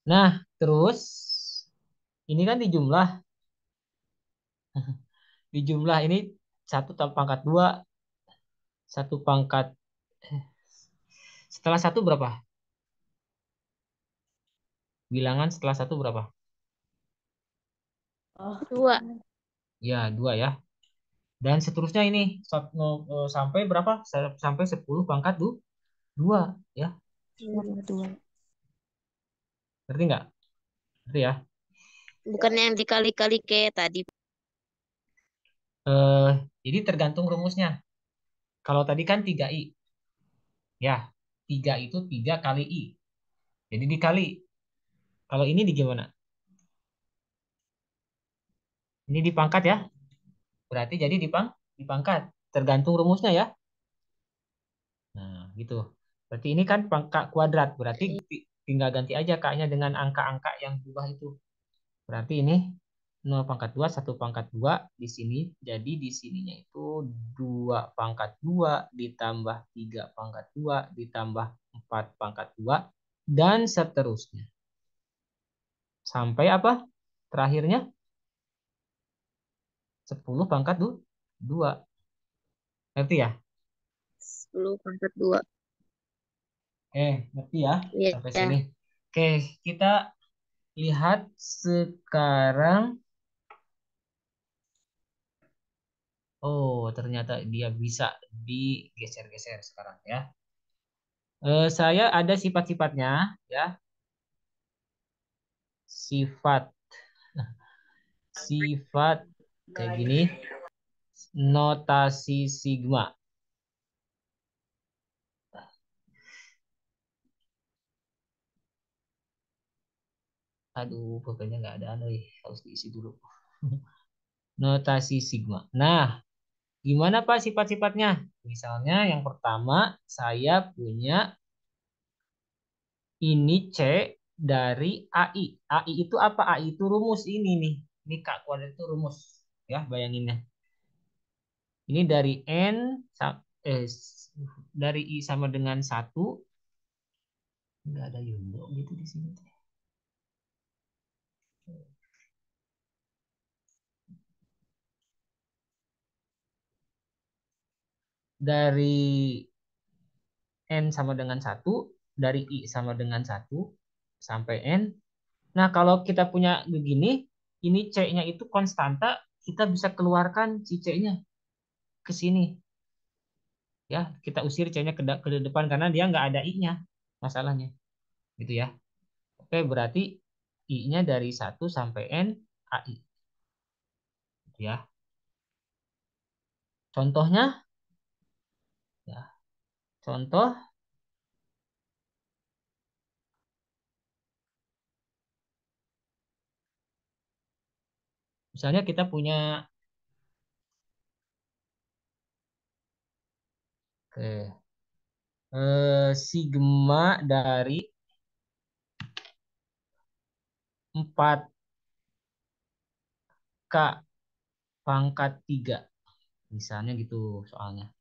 Nah, terus ini kan dijumlah ini satu pangkat dua, satu pangkat setelah satu berapa? Bilangan setelah satu berapa? Dua. Ya, dua ya. Dan seterusnya ini sampai berapa? Sampai 10 pangkat dua ya. Dua. Ngerti nggak? Ngerti ya? Bukan yang dikali-kali kayak tadi. Eh, jadi tergantung rumusnya. Kalau tadi kan 3i, ya. 3 itu 3 kali i. Jadi dikali. Kalau ini di gimana? Ini dipangkat ya. Berarti jadi dipangkat. Tergantung rumusnya ya. Nah, gitu. Berarti ini kan pangkat kuadrat. Berarti tinggal ganti aja kaknya dengan angka-angka yang berubah itu. Berarti ini 0 pangkat 2 1 pangkat 2 di sini. Jadi di sininya itu 2 pangkat 2 ditambah 3 pangkat 2 ditambah 4 pangkat 2 dan seterusnya. Sampai apa? Terakhirnya 10 pangkat 2. Ngerti ya? 10 pangkat 2. Ngerti ya? Iya. Sampai sini. Ya. Oke, kita lihat sekarang. Oh, ternyata dia bisa digeser-geser sekarang ya. Saya ada sifat-sifatnya ya. Sifat sifat kayak gini, notasi sigma. Aduh, pokoknya nggak ada nih, harus diisi dulu. Notasi sigma. Nah, gimana Pak sifat-sifatnya? Misalnya yang pertama, saya punya ini C dari AI. AI itu apa? AI itu rumus ini nih. Ini Kak kuadrat itu rumus. Ya, bayanginnya. Ini dari dari I sama dengan satu. Nggak ada Yundo gitu di sini. Dari N sama dengan satu, dari I sama dengan satu sampai N. Nah, kalau kita punya begini, ini C-nya itu konstanta, kita bisa keluarkan si C-nya ke sini. Ya, kita usir C-nya ke depan karena dia nggak ada I-nya masalahnya. Gitu ya. Oke, berarti I-nya dari satu sampai N, AI. Gitu ya. Contohnya, ya, contoh, misalnya kita punya oke, sigma dari 4K pangkat 3. Misalnya gitu soalnya.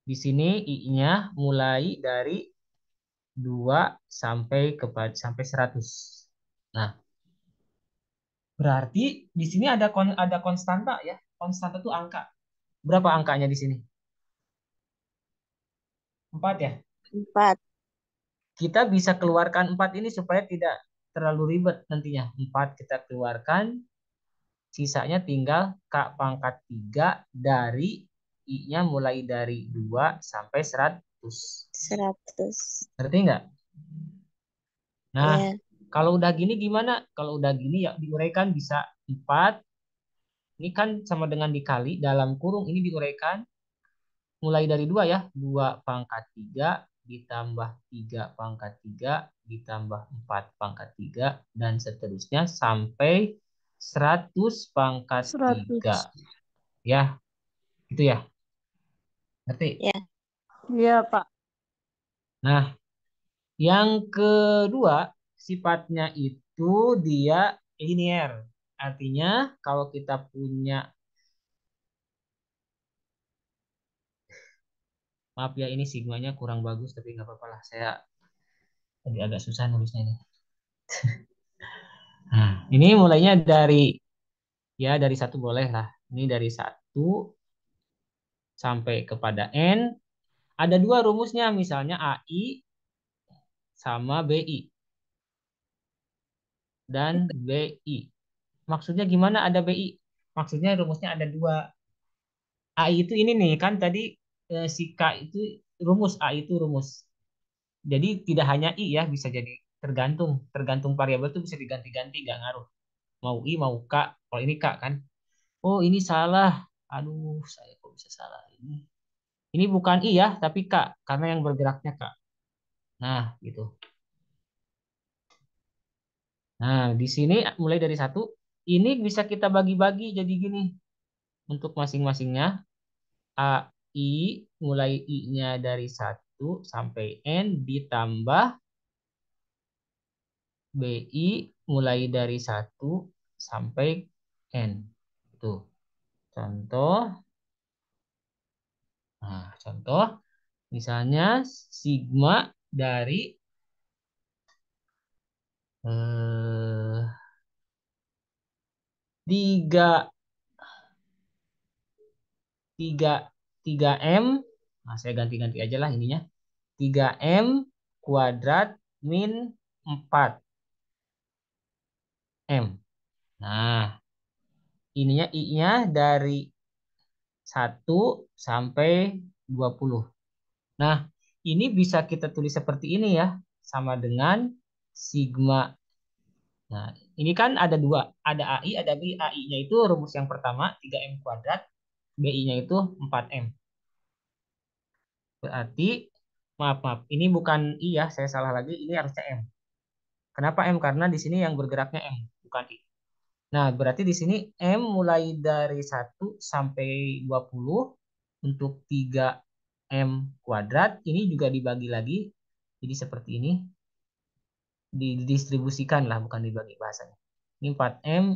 Di sini I-nya mulai dari 2 sampai 100. Nah, berarti di sini ada konstanta ya. Konstanta itu angka. Berapa angkanya di sini? 4 ya. 4. Kita bisa keluarkan 4 ini supaya tidak terlalu ribet nantinya. 4 kita keluarkan, sisanya tinggal K pangkat 3 dari I-nya mulai dari 2 sampai 100. 100. Ngerti nggak? Nah, Ya. kalau udah gini gimana? Kalau udah gini ya diuraikan bisa 4. Ini kan sama dengan dikali. Dalam kurung ini diuraikan. Mulai dari 2 ya. 2 pangkat 3 ditambah 3 pangkat 3 ditambah 4 pangkat 3 dan seterusnya sampai 100 pangkat 3. 100. Ya, itu ya. Ngerti? Ya. Iya, Pak. Nah, yang kedua, sifatnya itu dia linear. Artinya kalau kita punya, maaf ya ini sigmanya kurang bagus tapi nggak apa-apa lah. Saya tadi agak susah nulisnya ini. Nah, ini mulainya dari ya dari satu boleh lah. Ini dari satu sampai kepada N. Ada dua rumusnya, misalnya AI sama BI dan BI. Maksudnya gimana ada BI? Maksudnya rumusnya ada dua. AI itu ini nih, kan tadi si K itu rumus, AI itu rumus. Jadi tidak hanya I ya, bisa jadi tergantung. Tergantung variabel itu bisa diganti-ganti, nggak ngaruh. Mau I, mau K. Kalau ini K kan. Oh ini salah. Aduh, saya kok bisa salah ini. Ini bukan I ya, tapi K. Karena yang bergeraknya K. Nah, gitu. Nah, di sini mulai dari satu, ini bisa kita bagi-bagi jadi gini. Untuk masing-masingnya, A, I, mulai I-nya dari satu sampai N, ditambah BI, mulai dari satu sampai N. Tuh, contoh. Nah, contoh, misalnya sigma dari eh, 3, 3, 3M. Nah, saya ganti-ganti aja lah ininya. 3M kuadrat min 4M. Nah, ininya I-nya dari 1 sampai 20. Nah, ini bisa kita tulis seperti ini ya. Sama dengan sigma. Nah, ini kan ada dua. Ada AI, ada BI. AI-nya itu rumus yang pertama, 3M kuadrat. BI-nya itu 4M. Berarti, maaf, maaf. Ini bukan I ya, saya salah lagi. Ini harusnya M. Kenapa M? Karena di sini yang bergeraknya M, bukan I. Nah, berarti di sini M mulai dari 1 sampai 20 untuk 3M kuadrat. Ini juga dibagi lagi. Jadi seperti ini. Didistribusikan lah, bukan dibagi bahasanya. Ini 4M,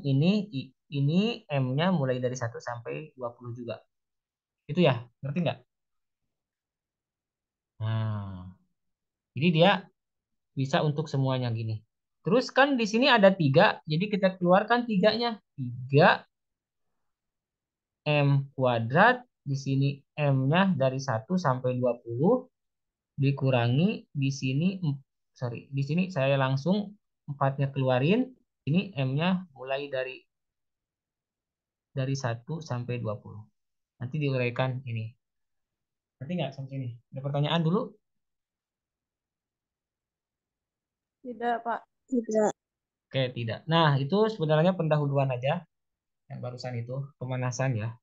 ini M-nya mulai dari 1 sampai 20 juga. Itu ya, ngerti nggak? Nah, jadi dia bisa untuk semuanya gini. Terus kan di sini ada 3, jadi kita keluarkan tiganya. 3M kuadrat, di sini M-nya dari 1 sampai 20 dikurangi di sini, sorry, di sini saya langsung 4-nya keluarin. Ini M-nya mulai dari 1 sampai 20. Nanti diuraikan ini. Nanti nggak sampai sini? Ada pertanyaan dulu? Tidak, Pak. Tidak. Oke, tidak. Nah, itu sebenarnya pendahuluan aja yang barusan itu, pemanasan ya.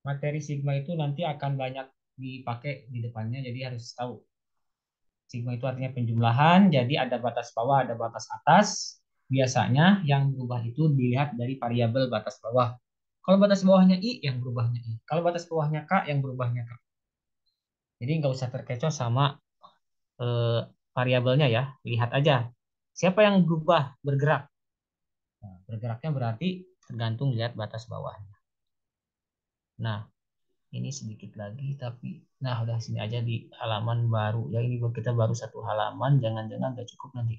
Materi sigma itu nanti akan banyak dipakai di depannya, jadi harus tahu. Sigma itu artinya penjumlahan, jadi ada batas bawah, ada batas atas. Biasanya yang berubah itu dilihat dari variabel batas bawah. Kalau batas bawahnya I, yang berubahnya I. Kalau batas bawahnya K, yang berubahnya K. Jadi nggak usah terkecoh sama eh, variabelnya ya. Lihat aja. Siapa yang berubah, bergerak? Nah, bergeraknya berarti tergantung lihat batas bawahnya. Nah, ini sedikit lagi tapi nah udah sini aja di halaman baru. Ya ini kita baru satu halaman, jangan-jangan nggak cukup nanti.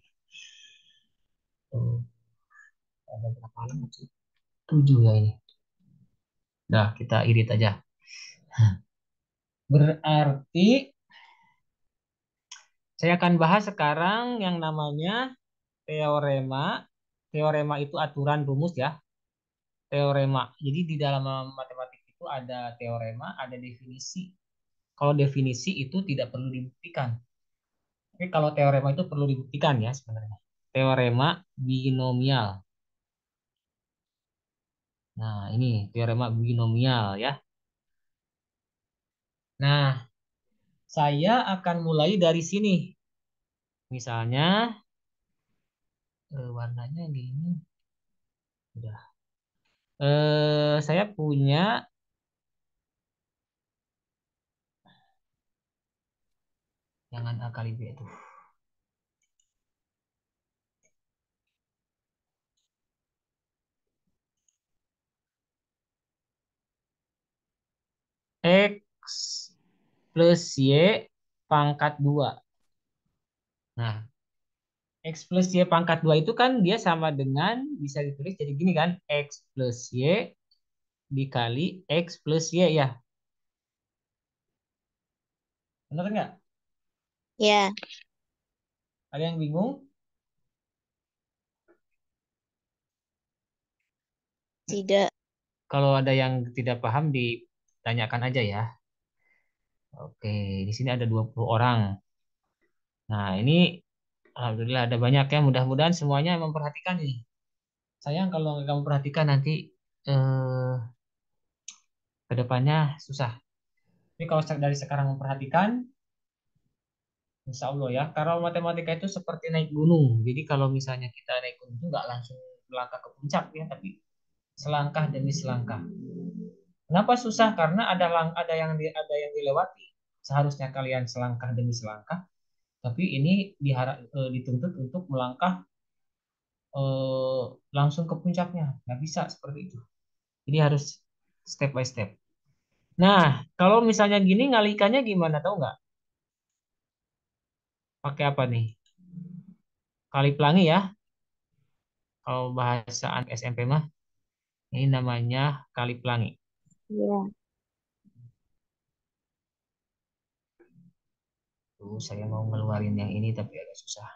Tuh, ada berapa halaman sih? 7 ya ini. Nah, kita irit aja. Berarti saya akan bahas sekarang yang namanya teorema. Teorema itu aturan rumus ya. Teorema. Jadi di dalam matematik itu ada teorema, ada definisi. Kalau definisi itu tidak perlu dibuktikan. Tapi kalau teorema itu perlu dibuktikan ya sebenarnya. Teorema binomial. Nah, ini teorema binomial ya. Nah, saya akan mulai dari sini. Misalnya warnanya gini. Udah. Saya punya jangan A kali B itu. X plus Y pangkat 2. Nah, X plus Y pangkat 2 itu kan dia sama dengan, bisa ditulis jadi gini kan, X plus Y dikali X plus Y ya. Benar nggak? Ya, Ada yang bingung? tidak. Kalau ada yang tidak paham ditanyakan aja ya. Oke, di sini ada 20 orang. Nah, ini alhamdulillah ada banyak ya. Mudah-mudahan semuanya memperhatikan nih. Sayang kalau nggak kamu perhatikan nanti eh, ke depannya susah. Tapi kalau dari sekarang memperhatikan, insya Allah ya. Karena matematika itu seperti naik gunung. Jadi kalau misalnya kita naik gunung itu nggak langsung melangkah ke puncak ya, tapi selangkah demi selangkah. Kenapa susah? Karena ada yang dilewati. Seharusnya kalian selangkah demi selangkah, tapi ini dituntut untuk melangkah eh, langsung ke puncaknya. Nggak bisa seperti itu. Jadi harus step by step. Nah, kalau misalnya gini ngalikannya gimana tahu nggak? Pakai apa nih? Kali pelangi ya. Kalau bahasa anak SMP mah ini namanya kali pelangi. Ya, Tuh, saya mau ngeluarin yang ini tapi agak susah.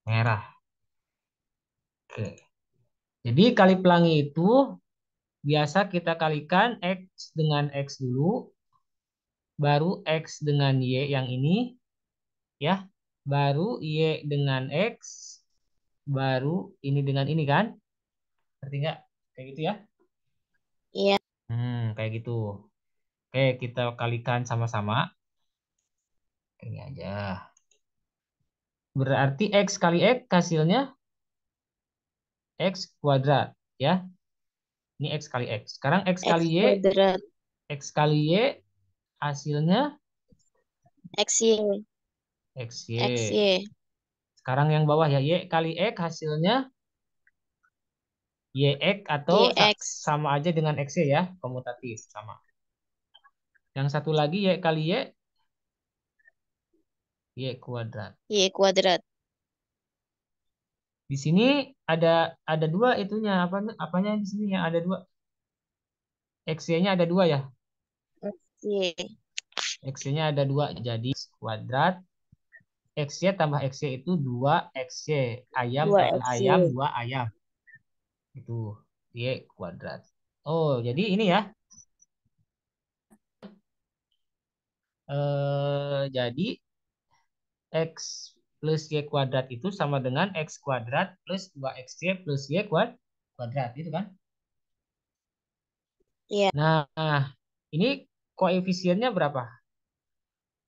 Merah. Oke. Jadi kali pelangi itu biasa kita kalikan X dengan X dulu, baru X dengan Y yang ini, ya. Baru Y dengan X, baru ini dengan ini kan? Ngerti nggak? Kayak gitu ya? iya, Kayak gitu. Oke, kita kalikan sama-sama. Ini aja. Berarti X kali X hasilnya X kuadrat, ya. Ini X kali X. Sekarang X X kali Y, kuadrat, X kali Y hasilnya XY, XY. XY, Sekarang yang bawah ya, Y kali X hasilnya YX atau YX, sama aja dengan XY ya, komutatif sama. Yang satu lagi Y kali Y, Y kuadrat. Y kuadrat. Di sini ada dua itunya, apanya di sini yang ada dua, XY-nya ada dua ya. XY, XY-nya ada dua, jadi X kuadrat XY tambah XY itu 2 XY. Ayam dua tambah ayam, XY. 2 ayam. Itu Y kuadrat. Oh, jadi ini ya. Jadi X plus Y kuadrat itu sama dengan X kuadrat plus 2XY plus Y kuadrat. Itu kan? Iya, Nah, ini koefisiennya berapa?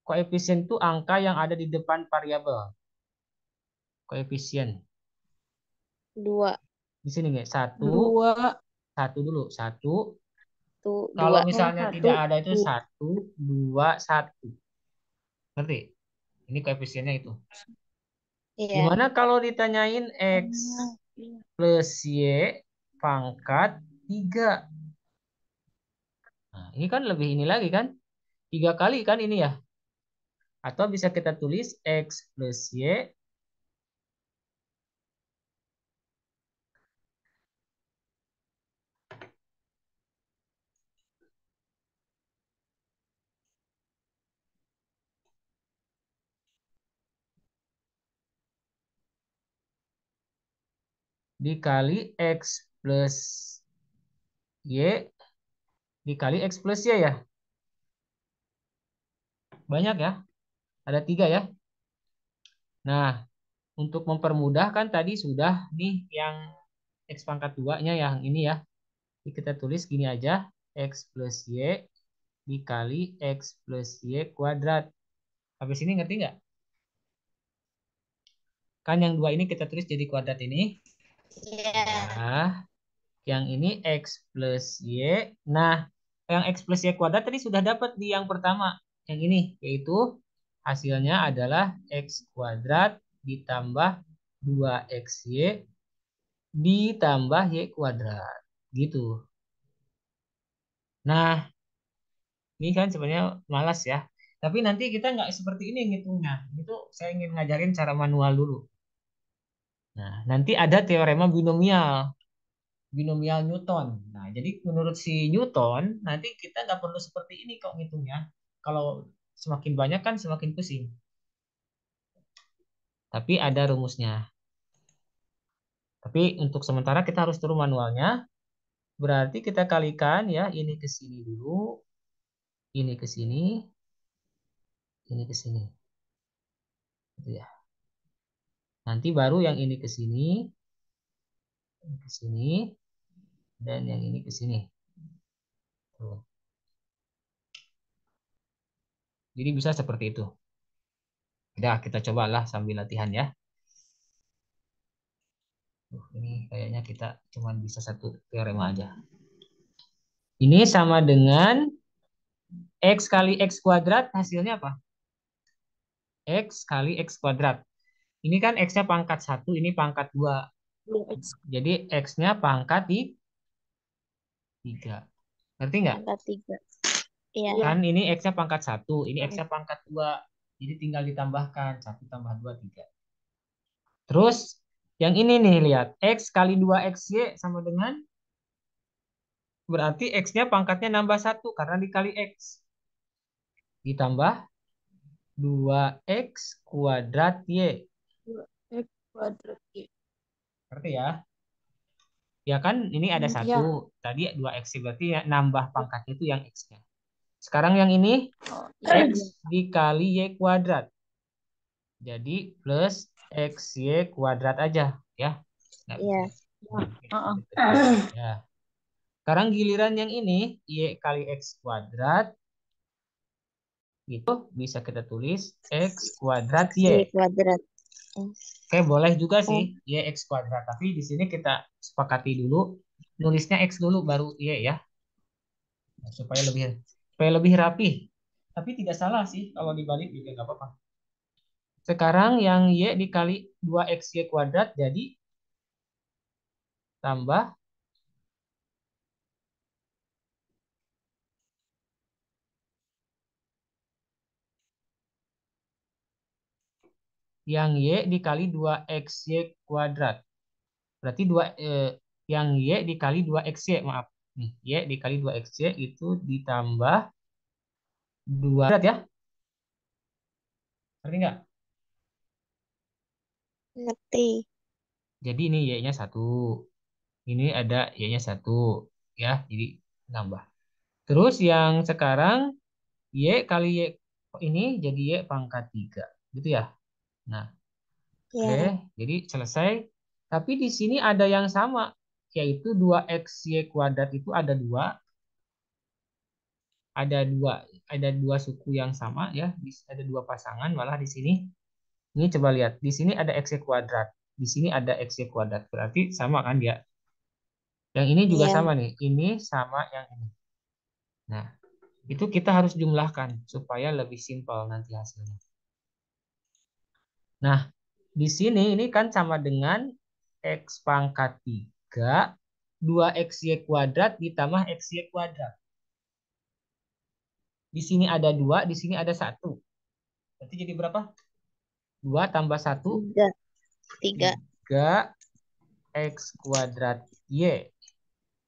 Koefisien itu angka yang ada di depan variabel. Koefisien. dua, Di sini nih, satu, dua, satu dulu. Satu. tuh, Kalau dua. Oh, misalnya satu, tidak ada itu dua. satu, dua, satu. Ngerti? Ini koefisiennya itu. Iya. Gimana kalau ditanyain X Oh, iya. plus Y pangkat 3? Nah, ini kan lebih ini lagi kan? 3 kali kan ini ya? Atau bisa kita tulis X plus Y dikali X plus Y dikali X plus Y ya. Banyak ya. Ada 3 ya. Nah, untuk mempermudah kan tadi sudah nih yang X pangkat 2-nya yang ini ya. Jadi kita tulis gini aja. X plus Y dikali X plus Y kuadrat. Habis ini ngerti nggak? Kan yang dua ini kita tulis jadi kuadrat ini. Iya. Ya. Yang ini X plus Y. Nah, yang X plus Y kuadrat tadi sudah dapat di yang pertama. Yang ini, yaitu hasilnya adalah X kuadrat ditambah 2XY ditambah Y kuadrat. Gitu. Nah, ini kan sebenarnya malas ya. Tapi nanti kita nggak seperti ini ngitungnya. Itu saya ingin ngajarin cara manual dulu. Nah, nanti ada teorema binomial, binomial Newton. Nah, jadi menurut si Newton, nanti kita nggak perlu seperti ini kok ngitungnya. Kalau semakin banyak kan semakin pusing. Tapi ada rumusnya. Tapi untuk sementara kita harus turun manualnya. Berarti kita kalikan ya, ini ke sini dulu, ini ke sini, ini ke sini. Gitu ya. Nanti baru yang ini ke sini, dan yang ini ke sini. Tuh. Jadi bisa seperti itu. Udah, kita cobalah sambil latihan ya. Ini kayaknya kita cuma bisa satu teorema aja. Ini sama dengan X kali X kuadrat, hasilnya apa? X kali X kuadrat. Ini kan X-nya pangkat 1, ini pangkat 2. X Jadi X-nya pangkat di 3. Ngerti nggak? pangkat 3. Iya. Kan ini X-nya pangkat 1, ini X-nya pangkat 2. Jadi tinggal ditambahkan. 1 tambah 2, 3. Terus yang ini nih, lihat. X kali 2XY sama dengan, berarti X-nya pangkatnya nambah 1 karena dikali X. Ditambah 2X kuadrat Y. 2X kuadrat Y. Ngerti ya? Ya kan ini ada Iya. 1. Tadi 2X berarti ya nambah pangkatnya itu yang X-nya. Sekarang yang ini Oh, iya. X dikali Y kuadrat. Jadi plus XY kuadrat aja ya. Nggak Iya. bisa. Heeh. Ya. Sekarang giliran yang ini Y kali X kuadrat itu bisa kita tulis X kuadrat X Y Y. kuadrat. Oh. Oke, boleh juga sih Oh, Y X kuadrat. Tapi di sini kita sepakati dulu nulisnya X dulu baru Y ya. Supaya lebih rapi. Tapi tidak salah sih kalau dibalik juga nggak apa-apa. Sekarang yang Y dikali 2XY kuadrat jadi tambah yang Y dikali 2XY kuadrat. Berarti yang Y dikali 2XY, maaf. Nih, Y dikali 2XY itu ditambah 2 kuadrat ya. Ngerti nggak? ngerti. Jadi ini Y-nya 1. Ini ada Y-nya 1. Ya, jadi nambah. Terus yang sekarang Y kali Y ini jadi Y pangkat 3. Gitu ya. Nah, oke. Ya. Jadi selesai. Tapi di sini ada yang sama. Yaitu 2XY kuadrat itu ada dua suku yang sama ya. Ada dua pasangan malah di sini. Ini coba lihat. Di sini ada XY kuadrat. Di sini ada XY kuadrat. Berarti sama kan dia. Yang ini juga Iya. sama nih. Ini sama yang ini. Nah, itu kita harus jumlahkan supaya lebih simpel nanti hasilnya. Nah, di sini ini kan sama dengan X pangkat 3, 2XY kuadrat ditambah XY kuadrat. Di sini ada 2, di sini ada 1. Berarti jadi berapa? 2 tambah 1, 3. 3. 3 X kuadrat Y.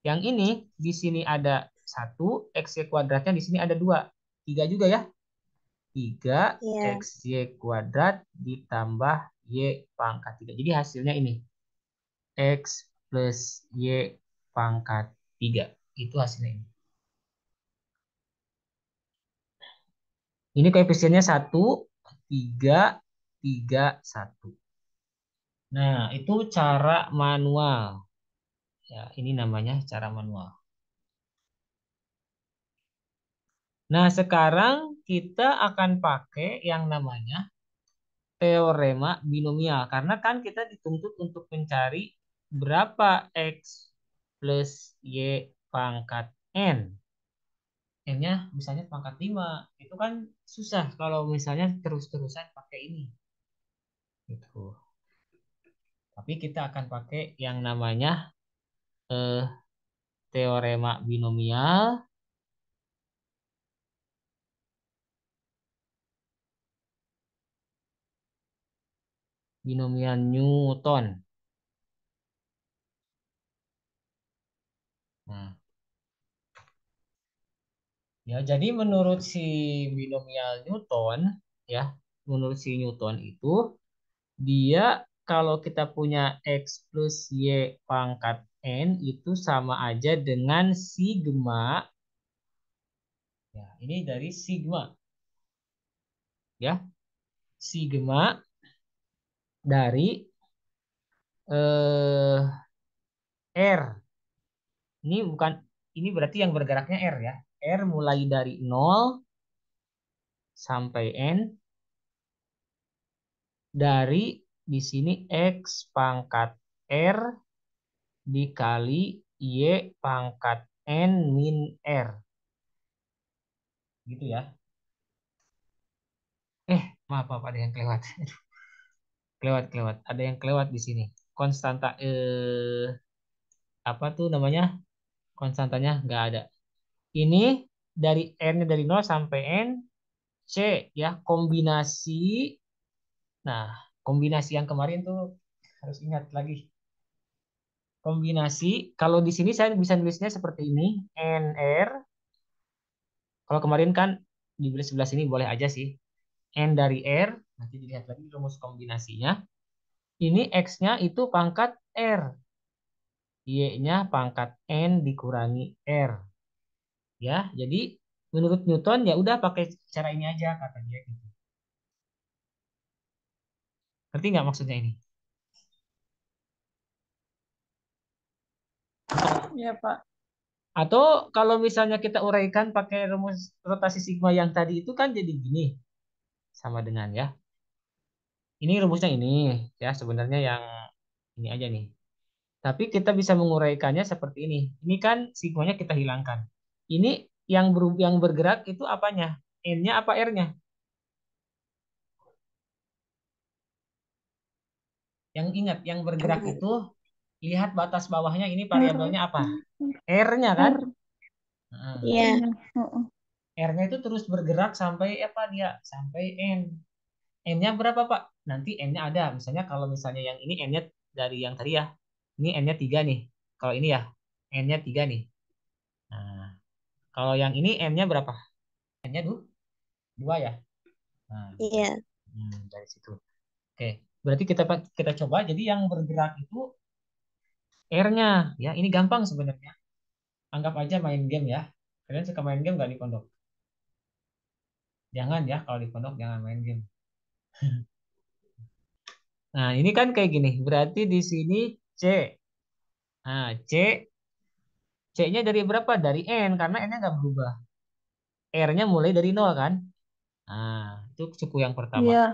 Yang ini di sini ada 1, XY kuadratnya di sini ada 2. 3 juga ya. 3 Iya. XY kuadrat ditambah Y pangkat 3. Jadi hasilnya ini. X plus Y pangkat 3. Itu hasilnya ini. Ini koefisiennya 1, 3, 3, 1. Nah, itu cara manual. Ya, ini namanya cara manual. Nah, sekarang kita akan pakai yang namanya teorema binomial. Karena kan kita dituntut untuk mencari berapa X plus Y pangkat N. N-nya misalnya pangkat 5. Itu kan susah kalau misalnya terus-terusan pakai ini. Gitu. Tapi kita akan pakai yang namanya eh, teorema binomial. Binomial Newton. Nah, ya, jadi menurut si binomial Newton, ya, menurut si Newton itu dia kalau kita punya X plus Y pangkat N itu sama aja dengan sigma, ya, ini dari sigma, ya, sigma dari eh, R. Ini bukan, ini berarti yang bergeraknya R ya. R mulai dari 0 sampai N dari di sini X pangkat R dikali Y pangkat N min R. Gitu ya. Maaf, maaf, ada yang kelewat. Kelewat, kelewat. Ada yang kelewat di sini. Konstanta, apa tuh namanya? Konstantanya nggak ada. Ini dari N-nya dari 0 sampai N, C ya, kombinasi. Nah, kombinasi yang kemarin tuh harus ingat lagi. Kombinasi, kalau di sini saya bisa nulisnya seperti ini, NR. Kalau kemarin kan di sebelah sini boleh aja sih. N dari R, nanti dilihat lagi rumus kombinasinya. Ini X-nya itu pangkat R, Y-nya pangkat N dikurangi R. Ya, jadi menurut Newton ya udah pakai cara ini aja kata dia gitu. Ngerti nggak maksudnya ini? Iya, Pak. Atau kalau misalnya kita uraikan pakai rumus rotasi sigma yang tadi itu kan jadi gini, sama dengan ya. Ini rumusnya ini ya sebenarnya yang ini aja nih. Tapi kita bisa menguraikannya seperti ini. Ini kan sigmanya kita hilangkan. Ini yang bergerak itu apanya? N-nya apa R-nya? Yang ingat, yang bergerak itu lihat batas bawahnya ini R. variabelnya apa? R-nya kan? R. Nah, Iya. Heeh. R-nya itu terus bergerak sampai apa dia? Sampai N. N-nya berapa, Pak? Nanti N-nya ada. Misalnya kalau misalnya yang ini N-nya dari yang tadi ya. Ini N-nya 3 nih. Kalau ini ya, N-nya 3 nih. Nah, kalau yang ini N-nya berapa? N-nya 2 ya. Nah, gitu. Iya. Dari situ. Oke, berarti kita kita coba. Jadi yang bergerak itu R-nya. Ya, ini gampang sebenarnya. Anggap aja main game ya. Kalian suka main game nggak di pondok? Jangan ya, kalau di pondok jangan main game. Nah, ini kan kayak gini. Berarti di sini C. Nah, C-nya dari berapa? Dari N, karena N-nya nggak berubah. R-nya mulai dari 0 kan? Nah, itu suku yang pertama. Iya.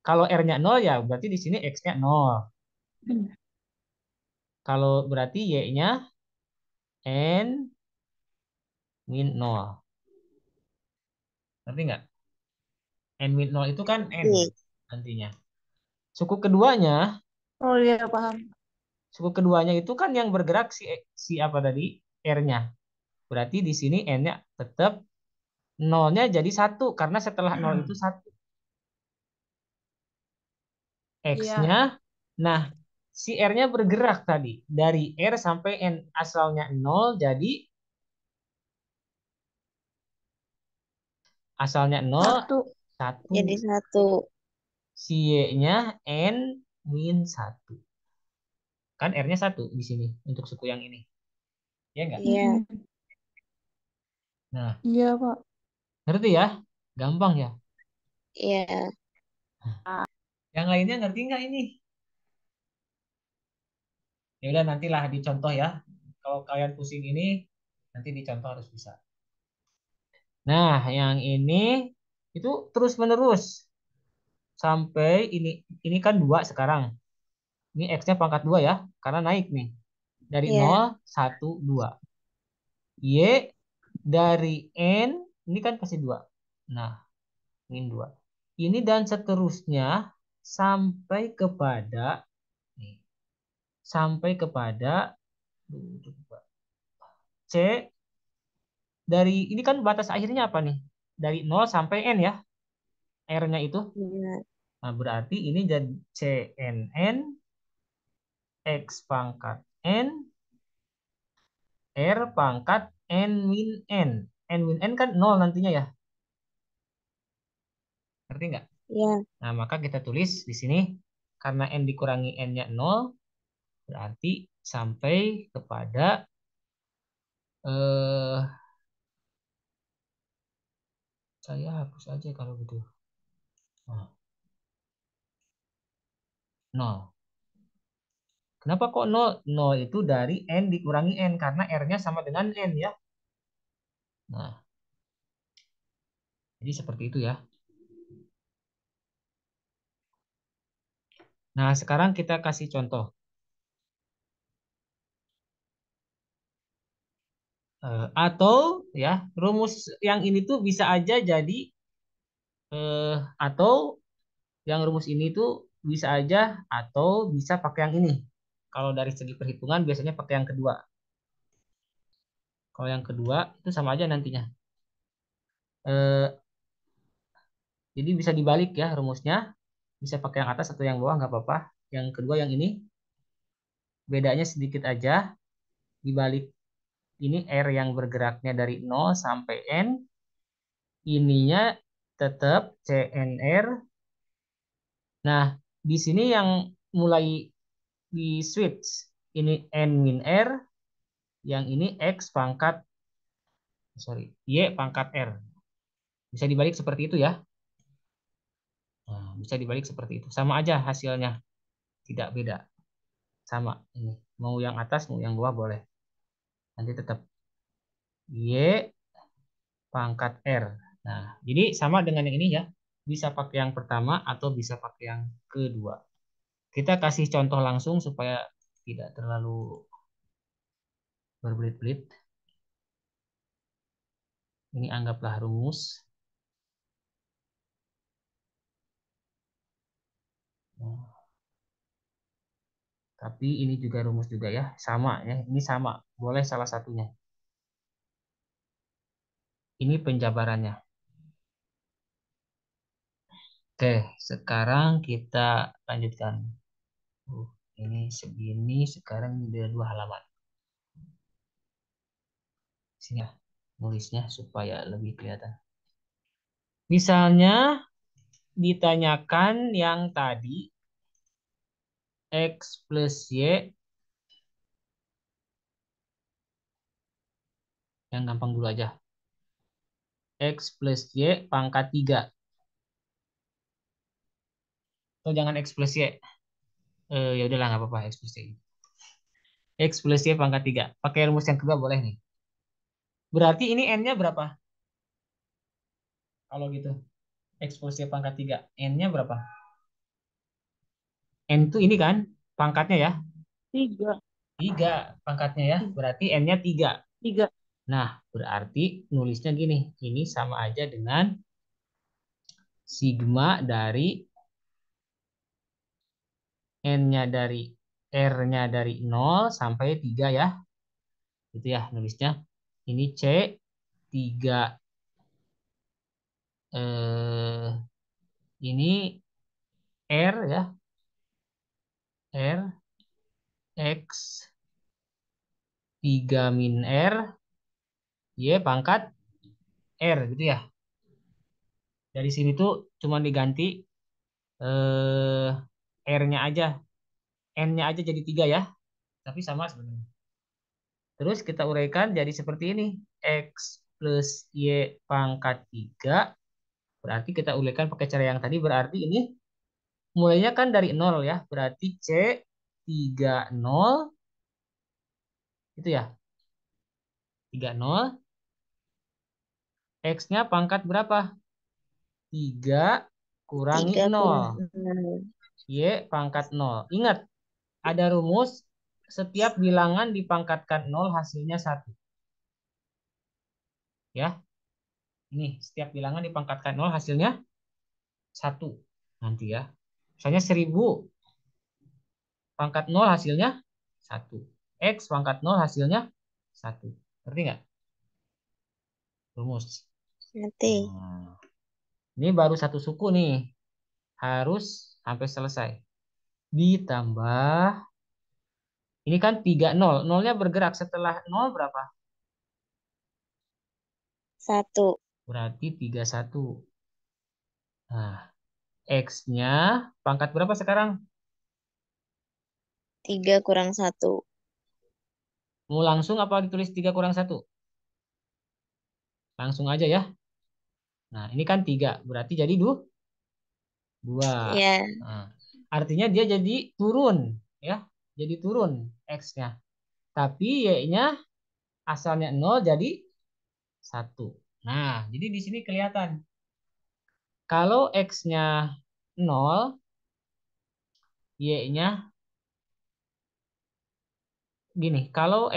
Kalau R-nya 0 ya berarti di sini X-nya 0. Kalau berarti Y-nya N min 0. Ngerti nggak? N min 0 itu kan N Oke. nantinya. Suku keduanya, Oh iya, paham. suku keduanya itu kan yang bergerak si apa tadi? R-nya. Berarti di sini N-nya tetap nolnya jadi satu karena setelah 0 itu satu. X-nya, Iya. nah si R-nya bergerak tadi dari R sampai N asalnya 0 jadi asalnya 0 Satu. 1. Jadi satu. Si Y-nya N min 1. Kan R-nya 1 di sini untuk suku yang ini. Ya enggak? Iya. Nah, Iya, Pak. ngerti ya? Gampang ya? Iya. Yang lainnya ngerti nggak ini? Ya udah nantilah dicontoh ya. Kalau kalian pusing ini, nanti dicontoh harus bisa. Nah, yang ini itu terus menerus sampai ini kan 2 sekarang. Ini X-nya pangkat 2 ya, karena naik nih. Dari Iya. 0, 1, 2. Y dari N, ini kan pasti 2. Nah, min 2. Ini dan seterusnya sampai kepada nih, sampai kepada C dari ini kan batas akhirnya apa nih? Dari 0 sampai N ya, R-nya itu. Iya. Nah, berarti ini jadi CNN X pangkat N R pangkat N min N. N min N kan 0 nantinya ya. Ngerti nggak? Ya. Nah, maka kita tulis di sini karena N dikurangi N-nya 0 berarti sampai kepada eh saya hapus aja kalau gitu. Nah, 0. Kenapa kok 0? 0 itu dari N dikurangi N karena R-nya sama dengan N ya. Nah, jadi seperti itu ya. Nah, sekarang kita kasih contoh. Atau ya, rumus yang ini tuh bisa aja jadi atau yang rumus ini tuh bisa aja atau bisa pakai yang ini. Kalau dari segi perhitungan biasanya pakai yang kedua. Kalau yang kedua itu sama aja nantinya. Eh, jadi bisa dibalik ya rumusnya. Bisa pakai yang atas atau yang bawah nggak apa-apa. Yang kedua yang ini bedanya sedikit aja. Dibalik ini R yang bergeraknya dari 0 sampai N. Ininya tetap CNR. Nah, di sini yang mulai di switch. Ini N min R, yang ini X pangkat, sorry, Y pangkat R. Bisa dibalik seperti itu ya. Nah, bisa dibalik seperti itu. Sama aja hasilnya, tidak beda. Sama ini. Mau yang atas, mau yang bawah boleh. Nanti tetap Y pangkat R. Nah, jadi sama dengan yang ini ya. Bisa pakai yang pertama atau bisa pakai yang kedua. Kita kasih contoh langsung supaya tidak terlalu berbelit-belit. Ini anggaplah rumus. Nah, tapi ini juga rumus juga ya. Sama ya. Ini sama. Boleh salah satunya. Ini penjabarannya. Oke, sekarang kita lanjutkan. Uh, ini segini, sekarang ini udah 2 halaman. Sini ya, nulisnya supaya lebih kelihatan. Misalnya ditanyakan yang tadi X plus Y, yang gampang dulu aja. X plus Y pangkat 3. Atau jangan X plus Y. Ya udahlah nggak apa-apa X plus Y. X plus Y pangkat 3. Pakai rumus yang kedua boleh nih. Berarti ini N-nya berapa? Kalau gitu. X plus Y pangkat 3. N-nya berapa? N itu ini kan pangkatnya ya. Tiga. 3 pangkatnya ya. Berarti N-nya 3. Tiga. Nah, berarti nulisnya gini. Ini sama aja dengan sigma dari N-nya dari R-nya dari 0 sampai 3 ya. Itu ya nulisnya. Ini C 3 ini R ya. R X 3 min R Y pangkat R gitu ya. Dari sini tuh cuma diganti eh, R-nya aja. N-nya aja jadi 3 ya. Tapi sama sebenarnya. Terus kita uraikan jadi seperti ini. X plus Y pangkat 3. Berarti kita uraikan pakai cara yang tadi. Berarti ini mulainya kan dari 0 ya. Berarti C 30 itu ya. 30. X-nya pangkat berapa? 3 kurangi Tiga 0. kurang enam. Y pangkat 0. Ingat, ada rumus setiap bilangan dipangkatkan 0 hasilnya 1. Ya, ini setiap bilangan dipangkatkan 0 hasilnya 1. Nanti ya. Misalnya 1000 pangkat 0 hasilnya 1. X pangkat 0 hasilnya 1. Ngerti nggak? Rumus. Nanti. Nah, ini baru satu suku nih. harus sampai selesai. Ditambah, ini kan 30. Nolnya bergerak setelah nol berapa? 1. Berarti 31. Nah, X-nya pangkat berapa sekarang? 3 kurang 1. Mau langsung apa ditulis 3 kurang 1? Langsung aja ya. Nah, ini kan 3. Berarti jadi 2. Ya, Nah, artinya dia jadi turun. Ya, jadi turun X-nya. Tapi Y-nya asalnya 0 jadi 1. Nah, jadi di sini kelihatan. Kalau X-nya 0, Y-nya gini. Kalau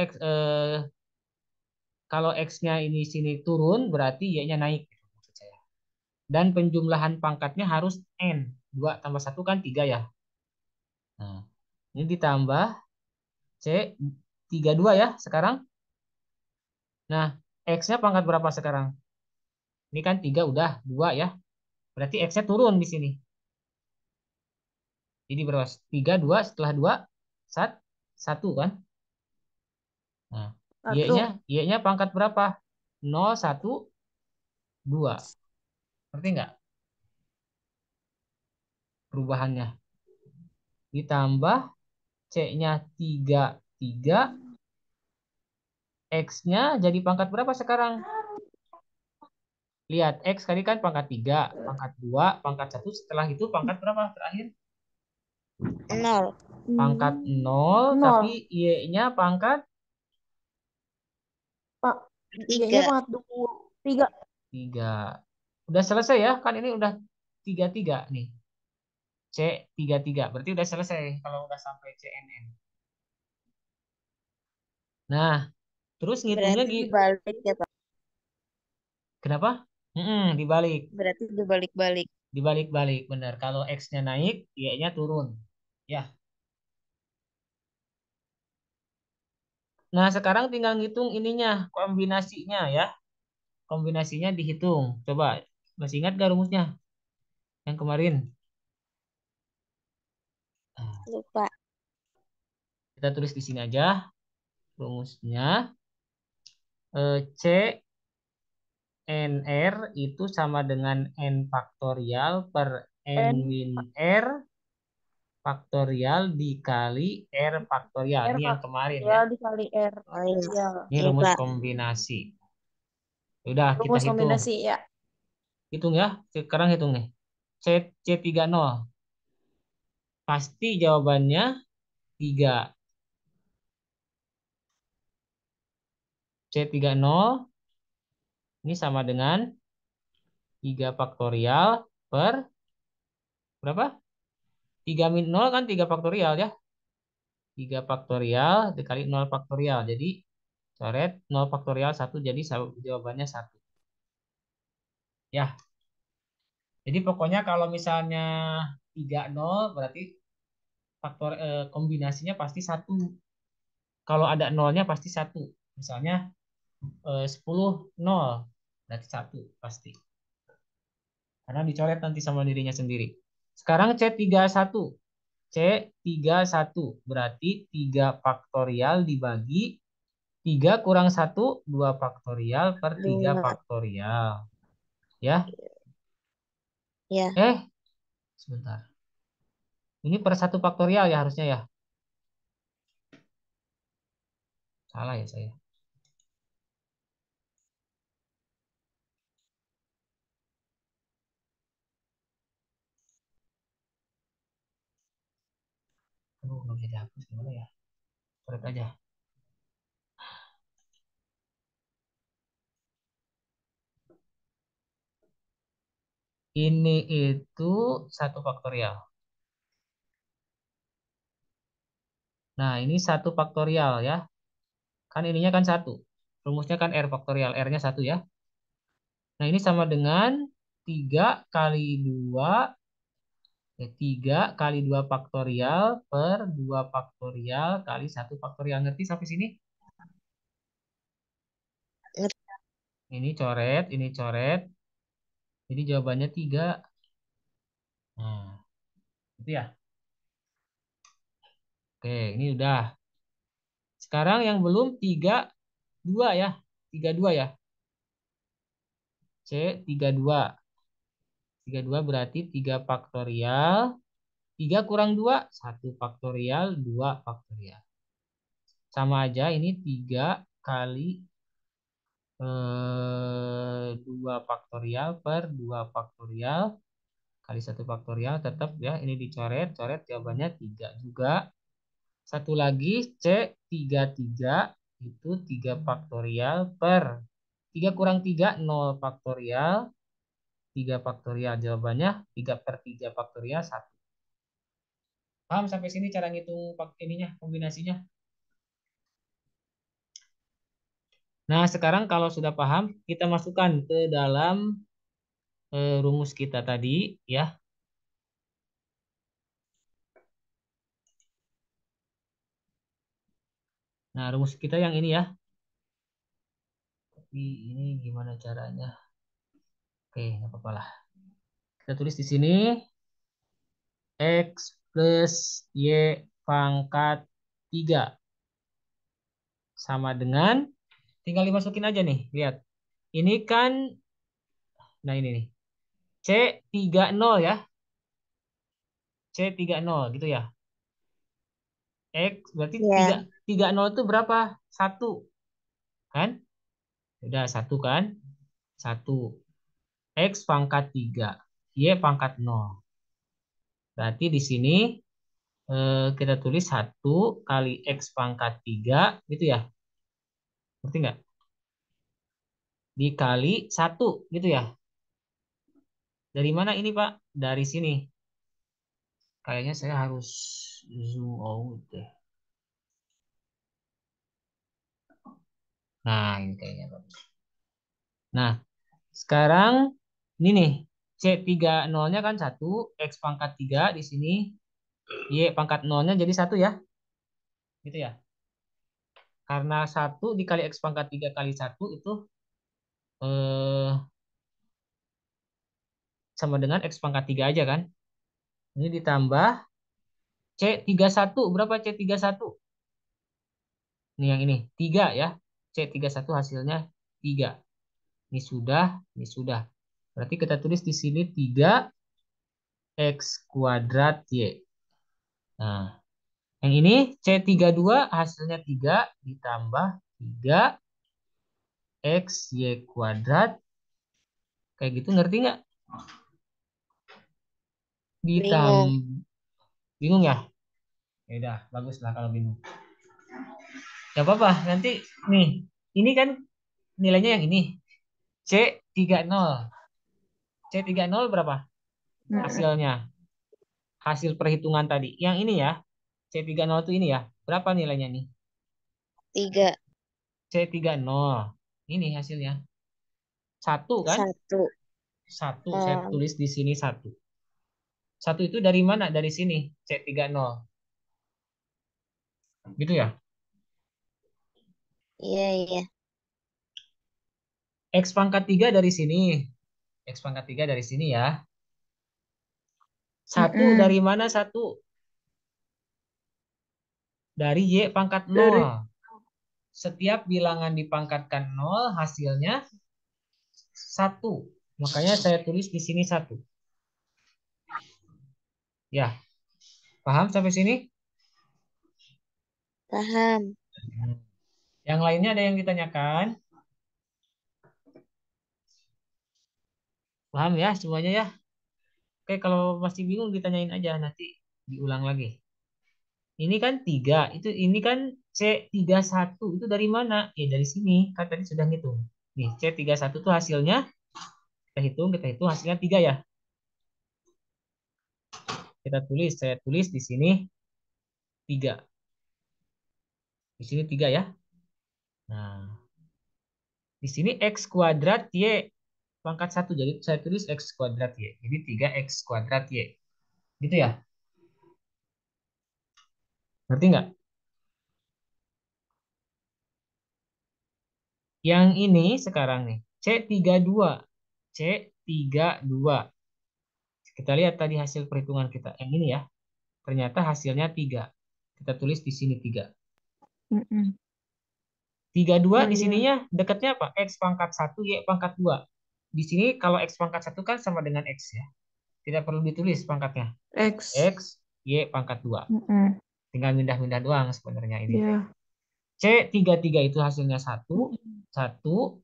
X-nya ini sini turun, berarti Y-nya naik, gitu maksud saya. Dan penjumlahan pangkatnya harus N. 2 tambah 1 kan 3 ya. Nah, ini ditambah C 32 ya sekarang. Nah, X-nya pangkat berapa sekarang? Ini kan 3 udah 2 ya. Berarti X-nya turun di sini. Jadi berapa? 3 2 setelah 2 1 kan? Nah, Y-nya 1. Y-nya pangkat berapa? 0 1 2. Ngerti nggak perubahannya? Ditambah C-nya 3 3, X-nya jadi pangkat berapa sekarang? Lihat, X tadi kan pangkat 3, pangkat 2, pangkat 1. Setelah itu pangkat berapa terakhir? 0. Pangkat 0, tapi 0. Y-nya pangkat Pak, Y-nya 3. pangkat 3. 3. Udah selesai ya? Kan ini udah 33 nih. C 33. Berarti udah selesai kalau udah sampai CNN. Nah, terus ngitungnya Berarti dibalik ya, Pak. kenapa? Dibalik. Berarti dibalik-balik. Dibalik-balik, benar. Kalau X-nya naik, Y-nya turun. Ya. Nah, sekarang tinggal ngitung ininya, kombinasinya ya. Kombinasinya dihitung. Coba, masih ingat gak rumusnya yang kemarin? Nah, Lupa. kita tulis di sini aja rumusnya. C NR itu sama dengan N faktorial per N N min R faktorial dikali R faktorial. R Ini yang kemarin ya. faktorial dikali R Oh iya. faktorial. Ini Iya, rumus Pak. kombinasi. Udah, kita Rumus hitung. kombinasi ya. Hitung ya. Sekarang hitung nih. C30. Pasti jawabannya 3. C30 ini sama dengan 3 faktorial per berapa? 3 min 0 kan 3 faktorial ya. 3 faktorial dikali 0 faktorial. Jadi coret 0 faktorial 1 jadi jawabannya 1. Ya, jadi pokoknya kalau misalnya 30 berarti kombinasinya pasti 1. Kalau ada nolnya pasti 1. Misalnya 10 0 berarti 1 pasti. Karena dicoret nanti sama dirinya sendiri. Sekarang C31. C31 berarti 3 faktorial dibagi 3 kurang 1 2 faktorial per 3 2. faktorial. Ya, Ya. sebentar. Ini per 1 faktorial ya harusnya ya. Salah ya saya. Aduh, nggak bisa dihapus gimana ya? Coret aja. Ini itu 1 faktorial. Nah, ini 1 faktorial ya. Kan ininya kan 1. Rumusnya kan R faktorial. R-nya 1 ya. Nah, ini sama dengan 3 kali 2. 3 kali 2 faktorial per 2 faktorial kali 1 faktorial. Ngerti sampai sini? Ngerti. Ini coret, ini coret. Jadi jawabannya 3. Nah, Gitu ya. Oke, ini udah. Sekarang yang belum 32 ya. 32 ya. C 32. 32 berarti 3 faktorial. 3 kurang 2, 1 faktorial, 2 faktorial. Sama aja ini 3 kali 2 faktorial per 2 faktorial kali 1 faktorial. Tetap ya, ini dicoret. Coret jawabannya 3 juga. Satu lagi C33 itu 3 faktorial per 3 kurang 3, 0 faktorial. 3 faktorial jawabannya 3 per 3 faktorial 1. Paham sampai sini cara ngitung ininya, kombinasinya? Nah, sekarang kalau sudah paham, kita masukkan ke dalam rumus kita tadi ya. Nah, rumus kita yang ini ya. Tapi ini gimana caranya? Oke, nggak apa-apa lah. Kita tulis di sini X plus Y pangkat 3 sama dengan, tinggal dimasukin aja nih, lihat. Ini kan, nah ini nih, C30 ya. C30 gitu ya. X berarti Ya. 30 itu berapa? 1 kan? Udah 1 kan? 1. X pangkat 3. Y pangkat 0. Berarti di sini kita tulis 1 kali X pangkat 3 gitu ya. Ngerti nggak? Dikali 1 gitu ya. Dari mana ini Pak? Dari sini. Kayaknya saya harus zoom out deh. Nah, ini kayaknya bagus. Nah, sekarang ini nih. C30-nya kan 1, X pangkat 3 di sini. Y pangkat 0-nya jadi 1 ya. Gitu ya. Karena 1 dikali X pangkat 3 kali 1 itu eh, sama dengan X pangkat 3 aja kan. Ini ditambah C31. Berapa C31? Ini yang ini. 3 ya. C31 hasilnya 3. Ini sudah, ini sudah. Berarti kita tulis di sini 3 X kuadrat Y. Nah, yang ini C32 hasilnya 3 ditambah 3 X Y kuadrat. Kayak gitu ngerti nggak? Bingung. Bingung ya? Ya udah, bagus lah kalau bingung. Gak apa-apa, nanti nih, ini kan nilainya yang ini. C30. C30 berapa hasilnya? Hasil perhitungan tadi. Yang ini ya, C30 itu ini ya. Berapa nilainya nih? 3. C30. Ini hasilnya. 1 kan? 1. 1. Saya tulis di sini 1. 1 itu dari mana? Dari sini. C30. Gitu ya. Iya, iya. X pangkat 3 dari sini. X pangkat 3 dari sini ya. 1 dari mana 1? Dari Y pangkat 0. Setiap bilangan dipangkatkan 0, hasilnya 1. Makanya saya tulis di sini 1. Ya, paham sampai sini? Paham. Yang lainnya ada yang ditanyakan? Paham ya semuanya ya? Oke, kalau masih bingung ditanyain aja, nanti diulang lagi. Ini kan 3, itu ini kan C31, itu dari mana? Ya dari sini, kan tadi sudah ngitung. Nih, C31 itu hasilnya, kita hitung hasilnya 3 ya. Saya tulis di sini 3. Di sini 3 ya. Nah, di sini X kuadrat Y pangkat 1. Jadi saya tulis X kuadrat Y. Jadi 3X kuadrat Y. Gitu ya? Ngerti nggak? Yang ini sekarang nih. C32. C32. Kita lihat tadi hasil perhitungan kita. Yang ini ya. Ternyata hasilnya 3. Kita tulis di sini 3. Mm-mm. 32 Oh di iya. sininya dekatnya apa? X pangkat 1, Y pangkat 2. Di sini kalau X pangkat 1 kan sama dengan X ya. Tidak perlu ditulis pangkatnya. X. X, Y pangkat 2. Mm-mm. Tinggal pindah-pindah doang sebenarnya ini. Ya. C33 itu hasilnya 1. Mm-mm. 1.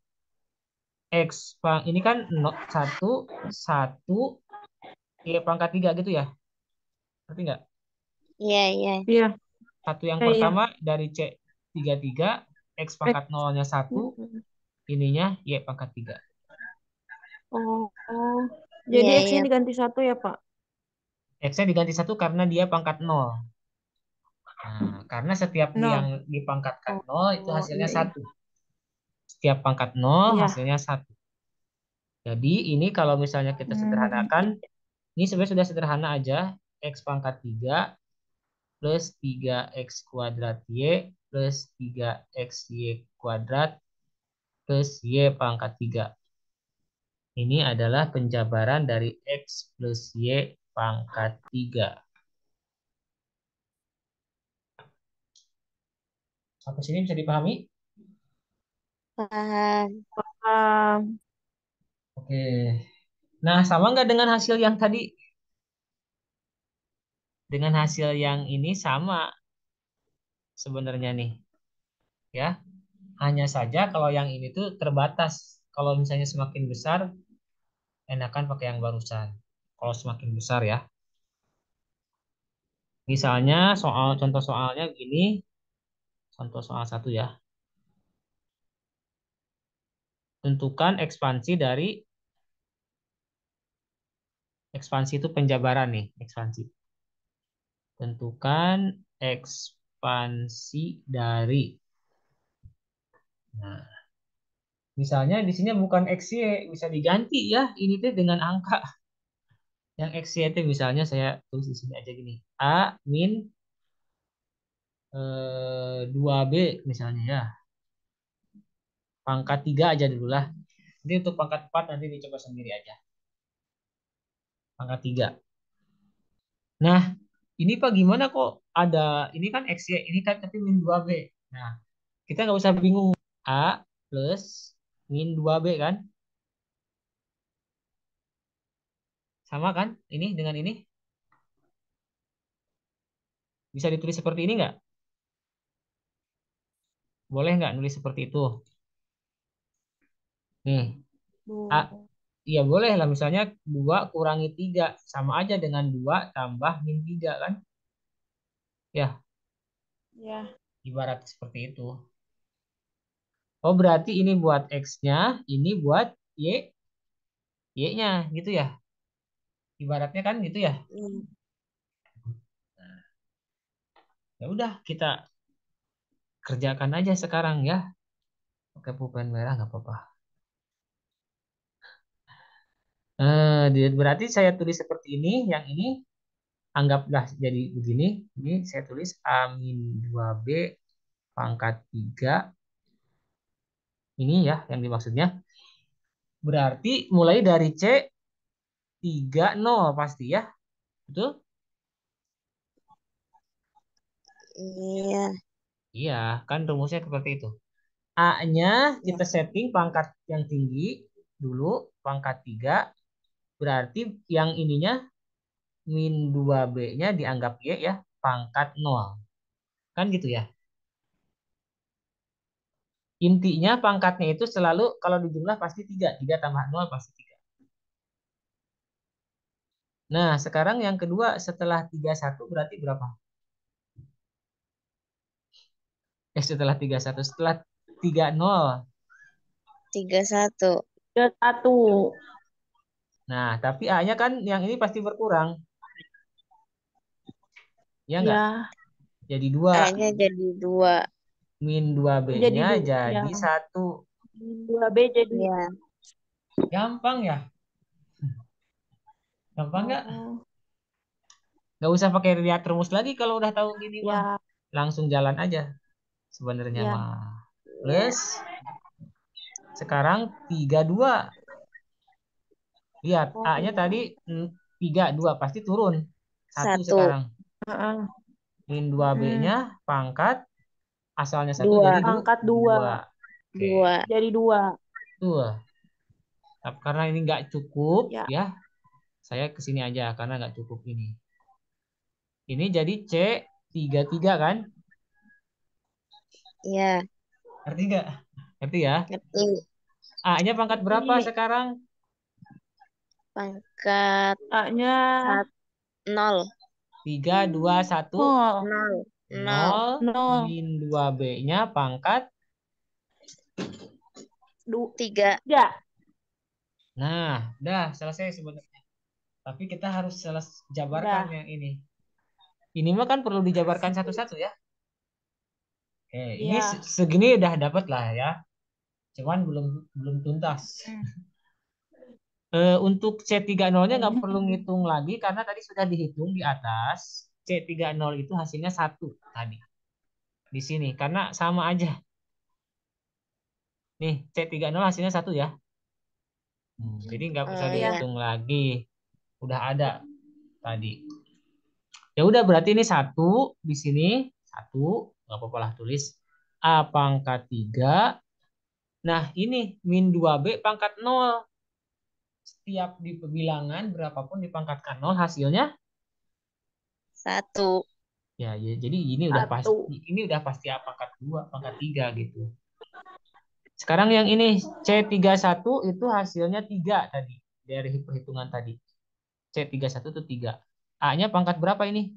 X ini kan 1, 1, Y pangkat 3 gitu ya. Ngerti nggak? Iya, iya. Iya. Satu yang Iya. pertama dari C33, X X. pangkat 0-nya 1, Mm-mm. ininya Y pangkat 3. Oh, oh. Jadi Iya, X-nya iya. diganti 1 ya, Pak? X-nya diganti 1 karena dia pangkat 0. Nah, karena setiap yang 0. dipangkatkan Oh, 0 itu oh, hasilnya iya, iya. 1. Setiap pangkat 0 Iya. hasilnya 1. Jadi ini kalau misalnya kita sederhanakan, Iya. ini sebenarnya sudah sederhana aja. X pangkat 3 plus 3X kuadrat Y plus 3XY kuadrat plus Y pangkat 3. Ini adalah penjabaran dari X plus Y pangkat 3. Sampai sini bisa dipahami? Paham. Um, Oke. Nah, sama nggak dengan hasil yang tadi? Dengan hasil yang ini sama sebenarnya nih. Ya, hanya saja kalau yang ini tuh terbatas. Kalau misalnya semakin besar, enakan pakai yang barusan. Kalau semakin besar ya. Misalnya contoh soalnya gini, contoh soal 1 ya. Tentukan ekspansi dari ekspansi itu penjabaran nih, ekspansi. Tentukan ekspansi dari. Nah, misalnya di sini bukan XY, bisa diganti ya ini tuh dengan angka. Yang XY itu misalnya saya tulis di sini aja gini. A min 2B misalnya ya. Pangkat 3 aja dulu lah. Ini untuk pangkat 4 nanti dicoba sendiri aja. Pangkat 3. Nah, ini Pak gimana kok ada ini kan XY, ini kan tapi min 2B. Nah, kita nggak usah bingung. A plus min 2B kan? Sama kan? Ini dengan ini. Bisa ditulis seperti ini nggak? Boleh nggak nulis seperti itu? Nih, A, Bu. iya boleh lah. Misalnya 2 kurangi 3. Sama aja dengan 2 tambah min 3 kan? Ya, Ya. ibarat seperti itu. Oh, berarti ini buat X-nya, ini buat Y-nya gitu ya. Ibaratnya kan gitu ya. Hmm. Ya udah, kita kerjakan aja sekarang ya. Pakai pulpen merah nggak apa-apa. Berarti saya tulis seperti ini. Yang ini anggaplah jadi begini. Ini saya tulis A-2B pangkat 3. Ini ya yang dimaksudnya. Berarti mulai dari C30 pasti ya. Betul? Iya. Iya, kan rumusnya seperti itu. A-nya Ya. kita setting pangkat yang tinggi dulu, pangkat 3. Berarti yang ininya min 2B-nya dianggap Y ya, pangkat 0. Kan gitu ya. Intinya pangkatnya itu selalu kalau dijumlah pasti 3. 3 tambah 0 pasti 3. Nah, sekarang yang kedua setelah 31 berarti berapa? Setelah 31, setelah 30. 31. 31. Nah, tapi A-nya kan yang ini pasti berkurang. Ya enggak? Ya. Jadi 2. A-nya jadi 2. Min Jadi 2B-nya ya. jadi 1. 2B jadi. Ya. Gampang ya? Gampang nggak? Oh. Nggak usah pakai lihat rumus lagi kalau udah tahu gini mah. Ya. Langsung jalan aja sebenarnya Ya. mah. Ya. Plus sekarang 32. Lihat, A-nya Oh. tadi 3, 2 pasti turun. 1 1. sekarang. Heeh. Min 2B-nya pangkat asalnya 1 2. jadi Pangkat 2. 2. Oke. 2. Jadi 2. Tuh. Tapi karena ini nggak cukup Ya. ya, saya kesini aja karena nggak cukup ini. Ini jadi C 33 kan? Ya, Ngerti nggak? Ngerti ya? ngerti. A-nya pangkat berapa Ini sekarang? Pangkat A-nya 0. 3, 2, 1, 0. 0. 0. 0. 0. Min 2B-nya pangkat. 3. 3. Nah, udah selesai sebenarnya. Tapi kita harus jabarkan Udah. yang ini. Ini mah kan perlu dijabarkan satu-satu ya. Oke, ini Iya. segini udah dapat lah ya. Cuman belum belum tuntas. Hmm. Untuk C30-nya nggak perlu ngitung lagi karena tadi sudah dihitung di atas. C30 itu hasilnya 1 tadi. Di sini karena sama aja. Nih, C30 hasilnya 1 ya. Jadi nggak usah Oh ya. Iya. dihitung lagi. Udah ada tadi. Ya udah berarti ini 1 di sini. 1, nggak apa-apa lah tulis. A pangkat 3. Nah, ini min 2B pangkat 0. Setiap di bilangan berapapun dipangkatkan 0 hasilnya 1. ya, ya jadi Satu. ini udah pasti A pangkat 2 pangkat 3 gitu. Sekarang yang ini C31 itu hasilnya 3 tadi dari perhitungan tadi. C31 itu 3. A-nya pangkat berapa ini?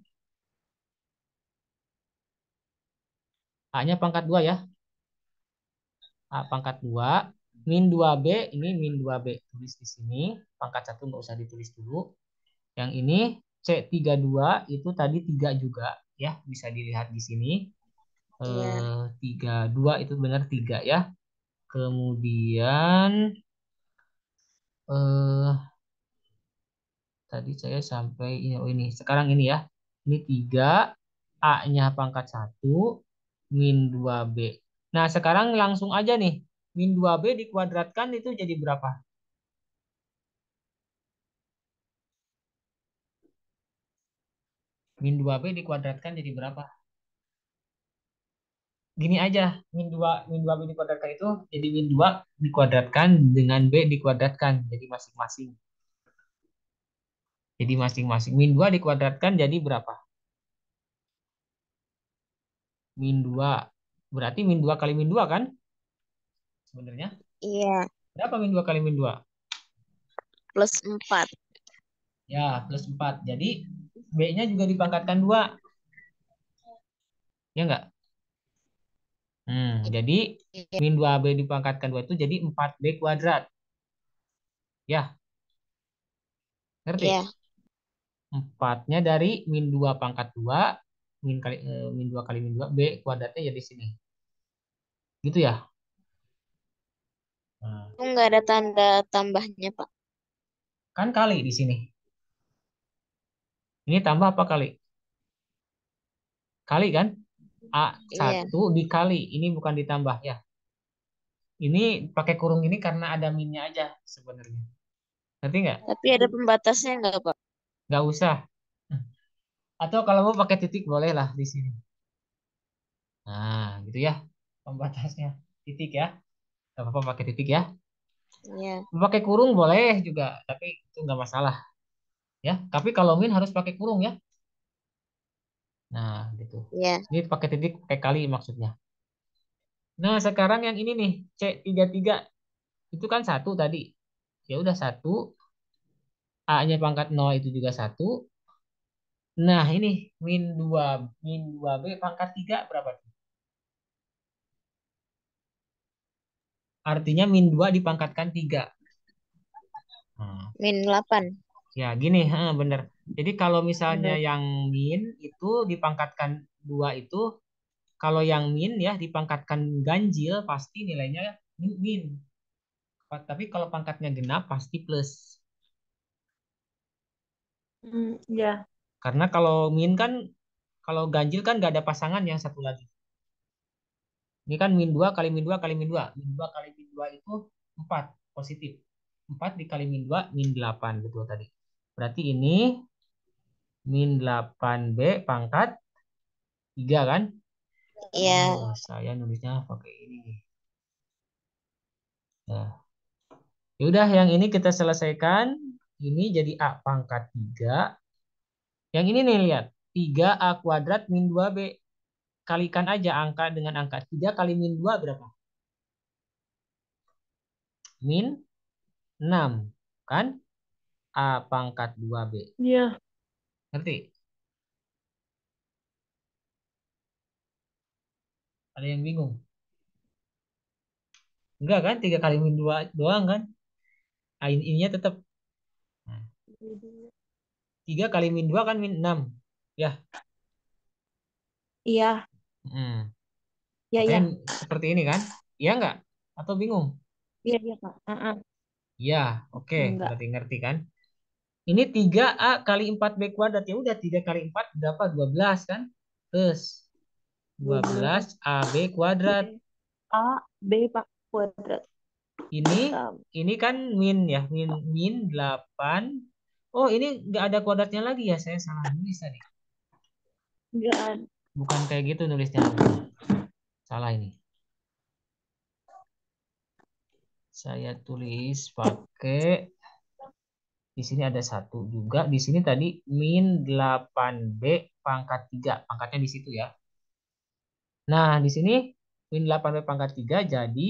A-nya pangkat 2 ya. A pangkat 2 min 2B ini min 2B tulis di sini. Pangkat 1 nggak usah ditulis dulu. Yang ini C32 itu tadi 3 juga ya, bisa dilihat di sini. Iya. 32 itu benar 3 ya. Kemudian eh tadi saya sampai ini, oh ini sekarang ini ya. Ini 3 A-nya pangkat 1 min 2B. Nah, sekarang langsung aja nih. Min 2B dikuadratkan itu jadi berapa? Min 2B dikuadratkan jadi berapa? Gini aja, min 2B dikuadratkan itu jadi min 2 dikuadratkan dengan B dikuadratkan. Jadi masing-masing. Jadi masing-masing. Min 2 dikuadratkan jadi berapa? Min 2. Berarti min 2 kali min 2 kan? Sebenarnya. Iya. Berapa min 2 kali min 2? Plus 4. Ya, plus 4. Jadi B-nya juga dipangkatkan 2. Ya enggak? Jadi Iya. min 2B dipangkatkan 2 itu jadi 4B kuadrat. Ya, Iya. ngerti? 4-nya dari min 2 pangkat 2, min 2 kali min 2, B kuadratnya jadi sini. Gitu ya? Nah, Itu nggak ada tanda tambahnya, Pak. kan kali di sini. Ini tambah apa kali? Kali kan? Iya. A1 dikali. Ini bukan ditambah ya. Ini pakai kurung ini karena ada minnya aja sebenarnya. Ngerti nggak? Tapi ada pembatasnya nggak, Pak? Nggak usah. Atau kalau mau pakai titik boleh lah di sini. Nah, gitu ya. Pembatasnya. Titik ya. Nggak apa-apa pakai titik ya. Iya. Pakai kurung boleh juga. Tapi itu nggak masalah. Ya. Tapi kalau min harus pakai kurung ya. Nah, gitu. Iya. Ini pakai titik, pakai kali maksudnya. Nah, sekarang yang ini nih. C33. Itu kan 1 tadi. Ya udah 1. A-nya pangkat 0 itu juga 1. Nah, ini min 2B pangkat 3 berapa tuh? Artinya min 2 dipangkatkan 3. Nah, Min 8. ya gini, bener. Jadi kalau misalnya Benar. yang min itu dipangkatkan 2 itu, kalau yang min ya dipangkatkan ganjil pasti nilainya min. Tapi kalau pangkatnya genap pasti plus. Iya. Karena kalau min kan, kalau ganjil kan gak ada pasangan yang satu lagi. Ini kan min 2 kali min 2 kali min 2. Min 2 kali min 2 itu 4 positif. 4 dikali min 2 min 8 betul tadi. Berarti ini min 8B pangkat 3 kan? Iya. Oh, saya nulisnya pakai ini. Nah, yaudah yang ini kita selesaikan. Ini jadi A pangkat 3. Yang ini nih lihat. 3A kuadrat min 2B. Kalikan aja angka dengan angka. 3 kali min 2 berapa? Min 6. Kan? A pangkat 2B. Iya. Ngerti? Ada yang bingung? Enggak kan? 3 kali min 2 doang kan? Ah, ininya tetap. Nah, 3 kali min 2 kan min 6. Ya. Iya. Hmm. Iya, iya. Katanya seperti ini kan? Iya enggak? Atau bingung? Iya, iya, Kak. Iya, oke. Enggak. Berarti ngerti kan? Ini 3A kali 4B kuadrat. Ya udah 3 kali 4 berapa? 12 kan? Terus 12 12 AB kuadrat. B A B Pak kuadrat. Ini Sama. ini kan min ya, min 8. Oh, ini nggak ada kuadratnya lagi ya. Saya salah nulis tadi. Enggak ada. Bukan kayak gitu nulisnya harusnya. Salah ini. Saya tulis pakai di sini ada satu juga. Di sini tadi min 8B pangkat 3. Pangkatnya di situ ya. Nah, di sini min 8B pangkat 3 jadi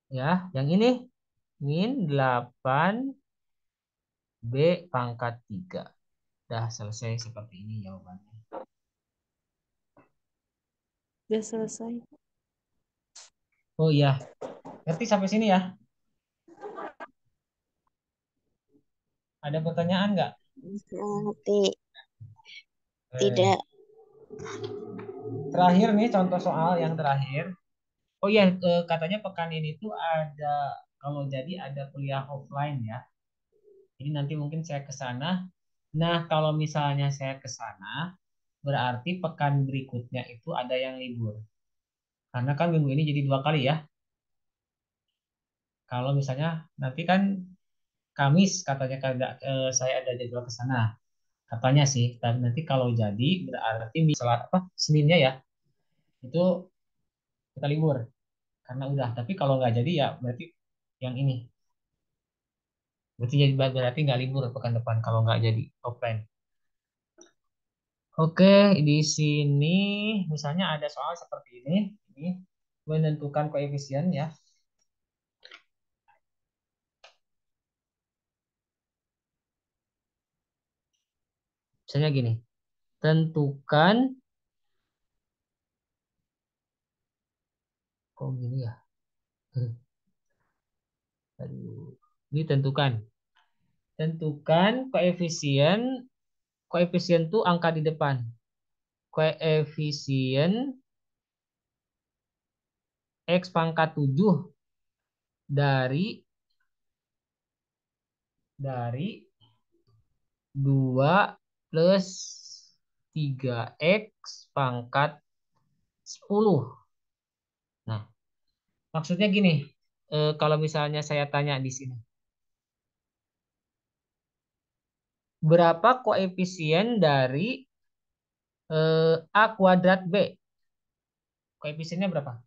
ya, yang ini min 8B pangkat 3. Dah selesai seperti ini jawabannya. Udah selesai. Oh iya, ngerti sampai sini ya? Ada pertanyaan nggak? Ngerti. Eh, Tidak. Terakhir nih contoh soal yang terakhir. Oh iya, katanya pekan ini tuh ada, kalau jadi ada kuliah offline ya. Jadi nanti mungkin saya ke sana. Nah, kalau misalnya saya ke sana, berarti pekan berikutnya itu ada yang libur. Karena kan minggu ini jadi 2 kali ya. Kalau misalnya nanti kan Kamis katanya saya ada jadwal ke sana. Katanya sih, tapi nanti kalau jadi berarti misalnya apa Seninnya ya, itu kita libur karena udah. Tapi kalau nggak jadi ya berarti yang ini. Berarti nggak libur pekan depan kalau nggak jadi offline. Oke, di sini misalnya ada soal seperti ini. Ini menentukan koefisien ya. Misalnya gini, tentukan, kok gini ya? Aduh, ini tentukan koefisien, koefisien tuh angka di depan. Koefisien X pangkat 7 dari 2 plus 3X pangkat 10. Nah, maksudnya gini, kalau misalnya saya tanya di sini, berapa koefisien dari A kuadrat B? Koefisiennya berapa?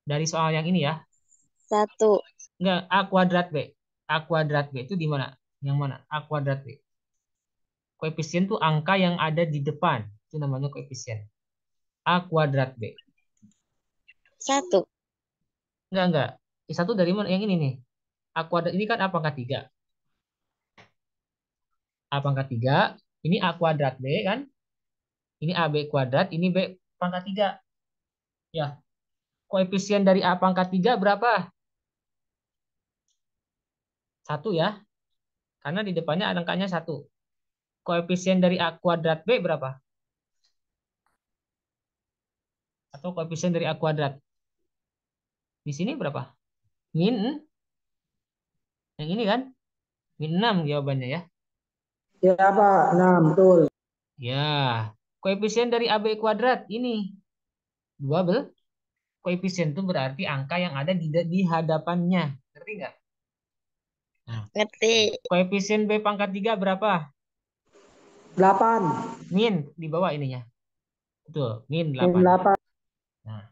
Dari soal yang ini ya. 1. Enggak, A kuadrat B. A kuadrat B itu di mana? Yang mana? A kuadrat B. Koefisien tuh angka yang ada di depan. Itu namanya koefisien. A kuadrat B. 1. Enggak. Satu dari mana? Yang ini nih. A kuadrat ini kan A pangkat 3. A pangkat 3. Ini A kuadrat B kan? Ini AB kuadrat. Ini B pangkat 3. Ya. Koefisien dari A pangkat 3 berapa? 1 ya. Karena di depannya ada angkanya 1. Koefisien dari A kuadrat B berapa? Atau koefisien dari A kuadrat? Di sini berapa? Min. Yang ini kan? Min 6 jawabannya ya. Ya Pak, nah betul. Ya. Koefisien dari AB kuadrat ini. 12. Koefisien itu berarti angka yang ada di hadapannya. Ngerti nggak? Nah, Ngerti. koefisien B pangkat 3 berapa? 8. Min di bawah ininya. Betul, min Min 8. 8. Nah,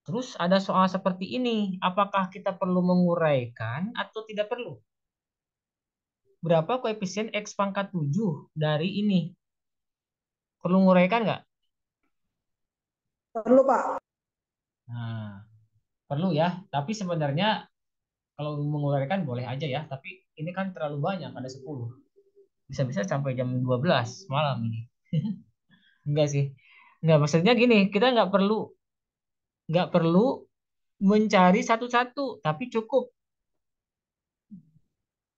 terus ada soal seperti ini. Apakah kita perlu menguraikan atau tidak perlu? Berapa koefisien X pangkat 7 dari ini? Perlu menguraikan nggak? Perlu, Pak. Nah, perlu ya. Tapi sebenarnya kalau menguraikan boleh aja ya. Tapi ini kan terlalu banyak, ada 10. Bisa-bisa sampai jam 12 malam ini. Enggak sih. Enggak, maksudnya gini, kita nggak perlu mencari satu-satu, tapi cukup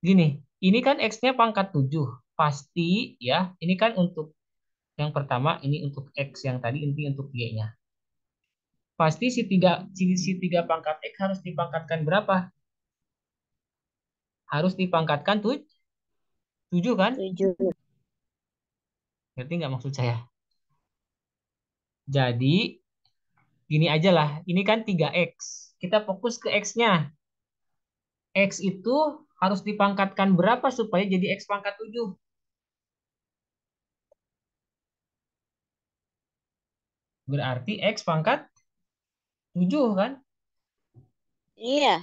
gini. Ini kan X-nya pangkat 7. Pasti ya, ini kan untuk yang pertama, ini untuk X yang tadi, ini untuk Y-nya. Pasti si tiga pangkat X harus dipangkatkan berapa? Harus dipangkatkan 7 kan? 7. Ngerti nggak maksud saya? Jadi, gini aja lah. Ini kan 3X. Kita fokus ke X-nya. X itu harus dipangkatkan berapa supaya jadi X pangkat 7? Berarti X pangkat 7 kan? Iya.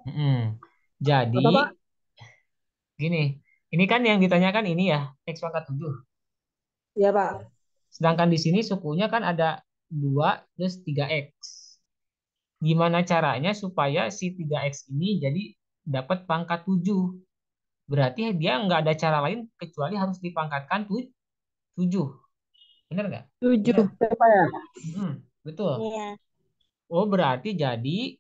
Mm-mm. Apa, Pak? Jadi, gini. Ini kan yang ditanyakan ini ya, X pangkat 7. Iya, Pak. Sedangkan di sini sukunya kan ada 2 plus 3X. Gimana caranya supaya si 3X ini jadi dapat pangkat 7? Berarti dia nggak ada cara lain kecuali harus dipangkatkan 7. Bener nggak? 7. Ya, Pak ya. Betul. Iya. Oh, berarti jadi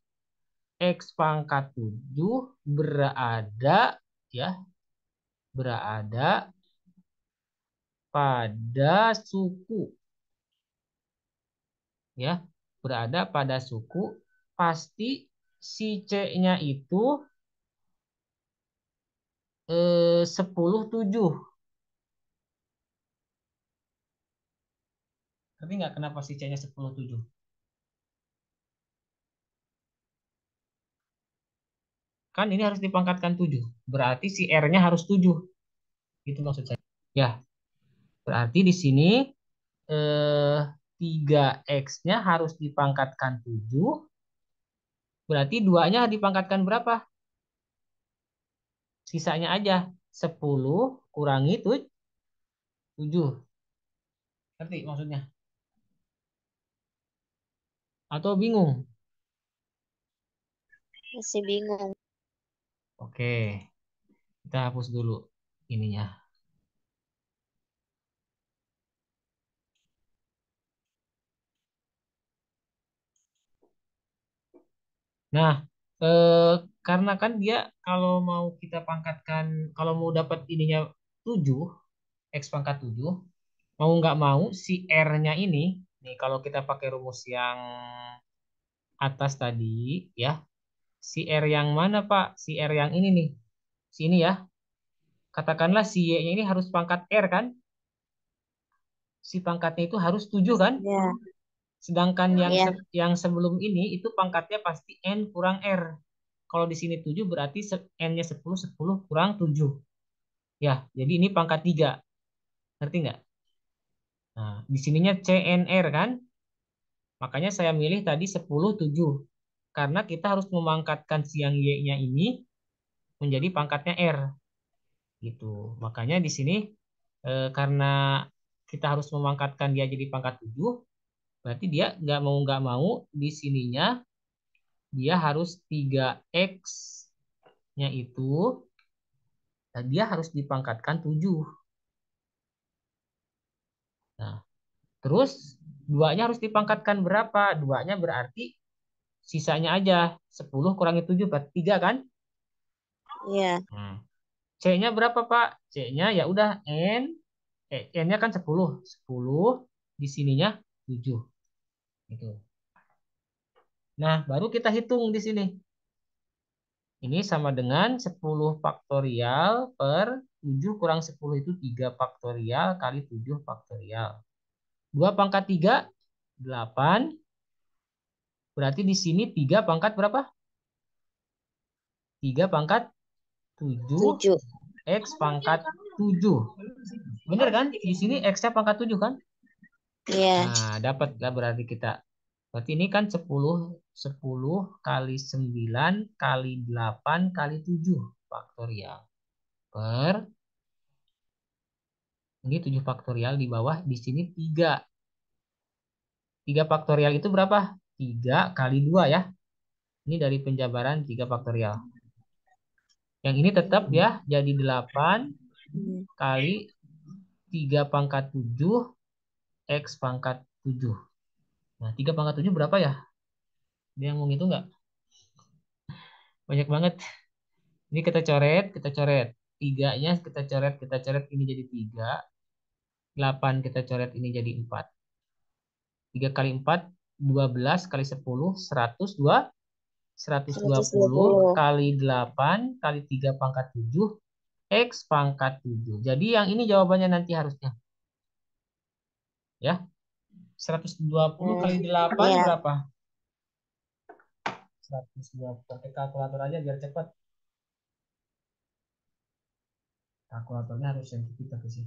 X pangkat 7 berada ya, berada pada suku ya, berada pada suku pasti si C-nya itu 10 7. Tapi nggak kenapa si C-nya 10 7? Kan ini harus dipangkatkan 7. Berarti si R-nya harus 7. Itu maksud saya. Ya, berarti di sini eh, 3X-nya harus dipangkatkan 7. Berarti 2-nya dipangkatkan berapa? Sisanya aja. 10 kurangi 7. Ngerti maksudnya? Atau bingung? Masih bingung. Oke, kita hapus dulu ininya. Nah, eh, karena kan dia kalau mau kita pangkatkan, kalau mau dapat ininya 7, X pangkat 7, mau nggak mau si R-nya ini, nih kalau kita pakai rumus yang atas tadi, ya, si R yang mana Pak? Si R yang ini nih, sini ya. Katakanlah si Y-nya ini harus pangkat R kan? Si pangkatnya itu harus 7 kan? Ya. Sedangkan yang Iya. yang sebelum ini itu pangkatnya pasti N kurang R. Kalau di sini 7 berarti N-nya 10, 10 kurang 7. Ya, jadi ini pangkat 3. Ngerti nggak? Nah, di sininya CNR kan? Makanya saya milih tadi 10 7. Karena kita harus memangkatkan si yang Y-nya ini menjadi pangkatnya R. Gitu. Makanya di sini karena kita harus memangkatkan dia jadi pangkat 7, berarti dia nggak mau di sininya dia harus 3X-nya itu dia harus dipangkatkan 7. Nah, terus 2-nya harus dipangkatkan berapa? 2-nya berarti sisanya aja 10 kurangi 7 berarti 3 kan? Iya. Nah, C-nya berapa, Pak? C-nya ya udah N-nya kan 10. 10 di sininya 7. Gitu. Nah, baru kita hitung di sini. Ini sama dengan 10 faktorial per 7 kurang 10 itu 3 faktorial kali 7 faktorial. 2 pangkat 3, 8. Berarti di sini 3 pangkat berapa? 3 pangkat 7 7. X pangkat 7. Bener kan? Di sini X-nya pangkat 7 kan? Iya. Nah, dapat lah berarti kita. Berarti ini kan 10 kali 9 kali 8 kali 7 faktorial. Per, ini 7 faktorial di bawah, di sini 3. 3 faktorial itu berapa? 3 kali 2 ya. Ini dari penjabaran 3 faktorial. Yang ini tetap ya, jadi 8 Hmm. kali 3 pangkat 7 X pangkat 7. Nah, 3 pangkat 7 berapa ya? Dia yang mau ngitung nggak? Banyak banget. Ini kita coret, kita coret. 3-nya kita coret ini jadi 3. 8 kita coret ini jadi 4. 3 kali 4, 12 kali 10, 102. 120 120. kali 8 kali 3 pangkat 7 X pangkat 7. Jadi yang ini jawabannya nanti harusnya. Ya, 120 kali 8 Iya. berapa? 120. Pakai kalkulator aja biar cepat. Kalkulatornya harus sensitif ke sih.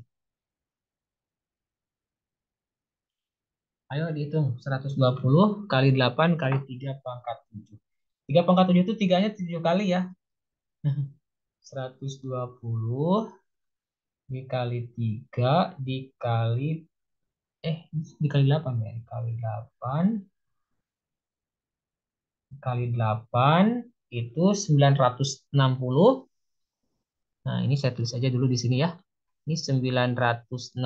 Ayo dihitung. 120 kali 8 kali 3 pangkat 7. 3 pangkat 7 itu 3-nya 7 kali ya. 120 dikali 3 dikali dikali 8 ya. Dikali 8 kali 8 itu 960. Nah, ini saya tulis aja dulu di sini ya. Ini 960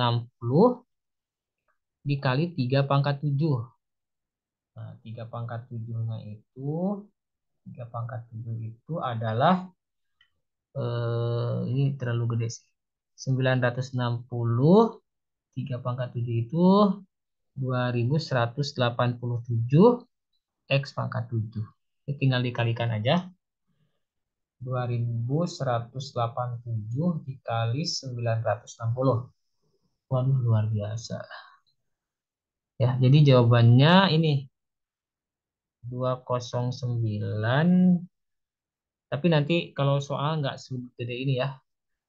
dikali 3 pangkat 7. Nah, 3 pangkat 7-nya itu 3 pangkat 7 itu adalah ini terlalu gede sih. 960 3 pangkat 7 itu 2187 X pangkat 7. Ini tinggal dikalikan aja. 2187 dikali 960. Waduh, luar biasa. Ya, jadi jawabannya ini 209. Tapi nanti kalau soal nggak segede ini ya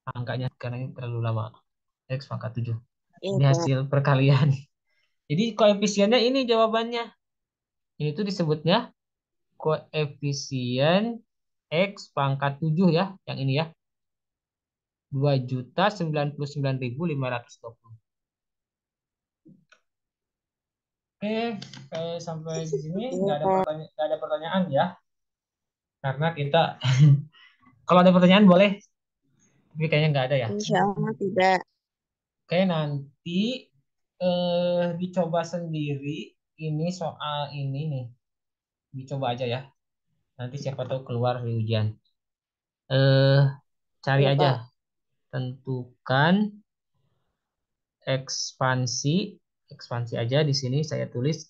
angkanya karena ini terlalu lama. X pangkat 7. Iya, Ini Pak. hasil perkalian. Jadi koefisiennya ini jawabannya. Ini tuh disebutnya koefisien X pangkat 7 ya. Yang ini ya. 2.099.520. Oke, sampai di sini Iya, Pak. nggak ada pertanyaan ya. Karena kita kalau ada pertanyaan boleh, tapi kayaknya nggak ada ya. Insya Allah tidak. Oke, nanti dicoba sendiri ini soal ini nih. Dicoba aja ya. Nanti siapa tahu keluar di ujian. Eh, Cari Iya, aja. Pak. Tentukan ekspansi. Ekspansi aja di sini saya tulis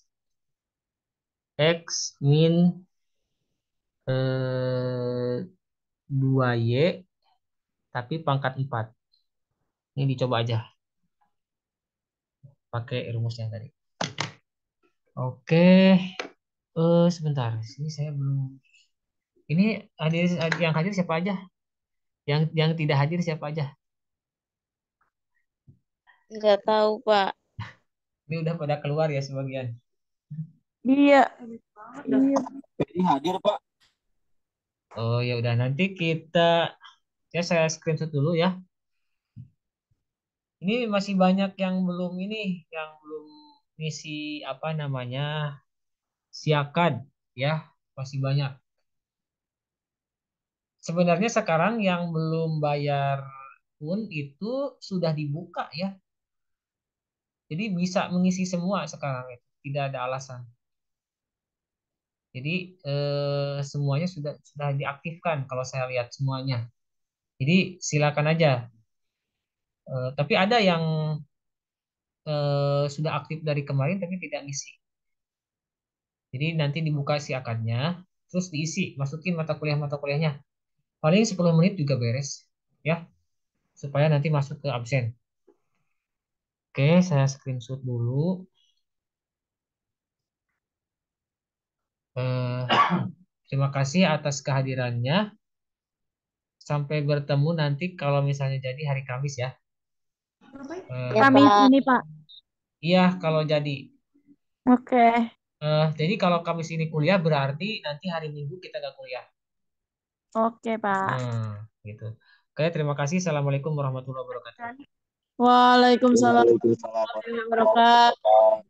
X min 2Y tapi pangkat 4. Ini dicoba aja pakai rumusnya tadi. Oke, sebentar. Sini saya belum. Ini yang hadir siapa aja? Yang tidak hadir siapa aja? Nggak tahu, Pak. Ini udah pada keluar ya sebagian. Iya. Iya. Jadi hadir Pak. Oh ya udah nanti saya screenshot dulu ya. Ini masih banyak yang belum yang belum ngisi apa namanya siakan ya, masih banyak. Sebenarnya sekarang yang belum bayar pun itu sudah dibuka ya. Jadi bisa mengisi semua sekarang itu, tidak ada alasan. Jadi semuanya sudah diaktifkan kalau saya lihat semuanya. Jadi silakan aja. Tapi ada yang sudah aktif dari kemarin tapi tidak ngisi. Jadi nanti dibuka siakannya, terus diisi, masukin mata kuliahnya. Paling 10 menit juga beres, ya, supaya nanti masuk ke absen. Oke, saya screenshot dulu. Eh, Terima kasih atas kehadirannya. sampai bertemu nanti kalau misalnya jadi hari Kamis ya. Ya, Kamis Pak. ini, Pak. Iya, kalau jadi. Oke. Jadi kalau Kamis ini kuliah berarti nanti hari Minggu kita nggak kuliah. Oke, Pak. Gitu. Oke, terima kasih. Assalamualaikum warahmatullahi wabarakatuh. Waalaikumsalam warahmatullahi wabarakatuh.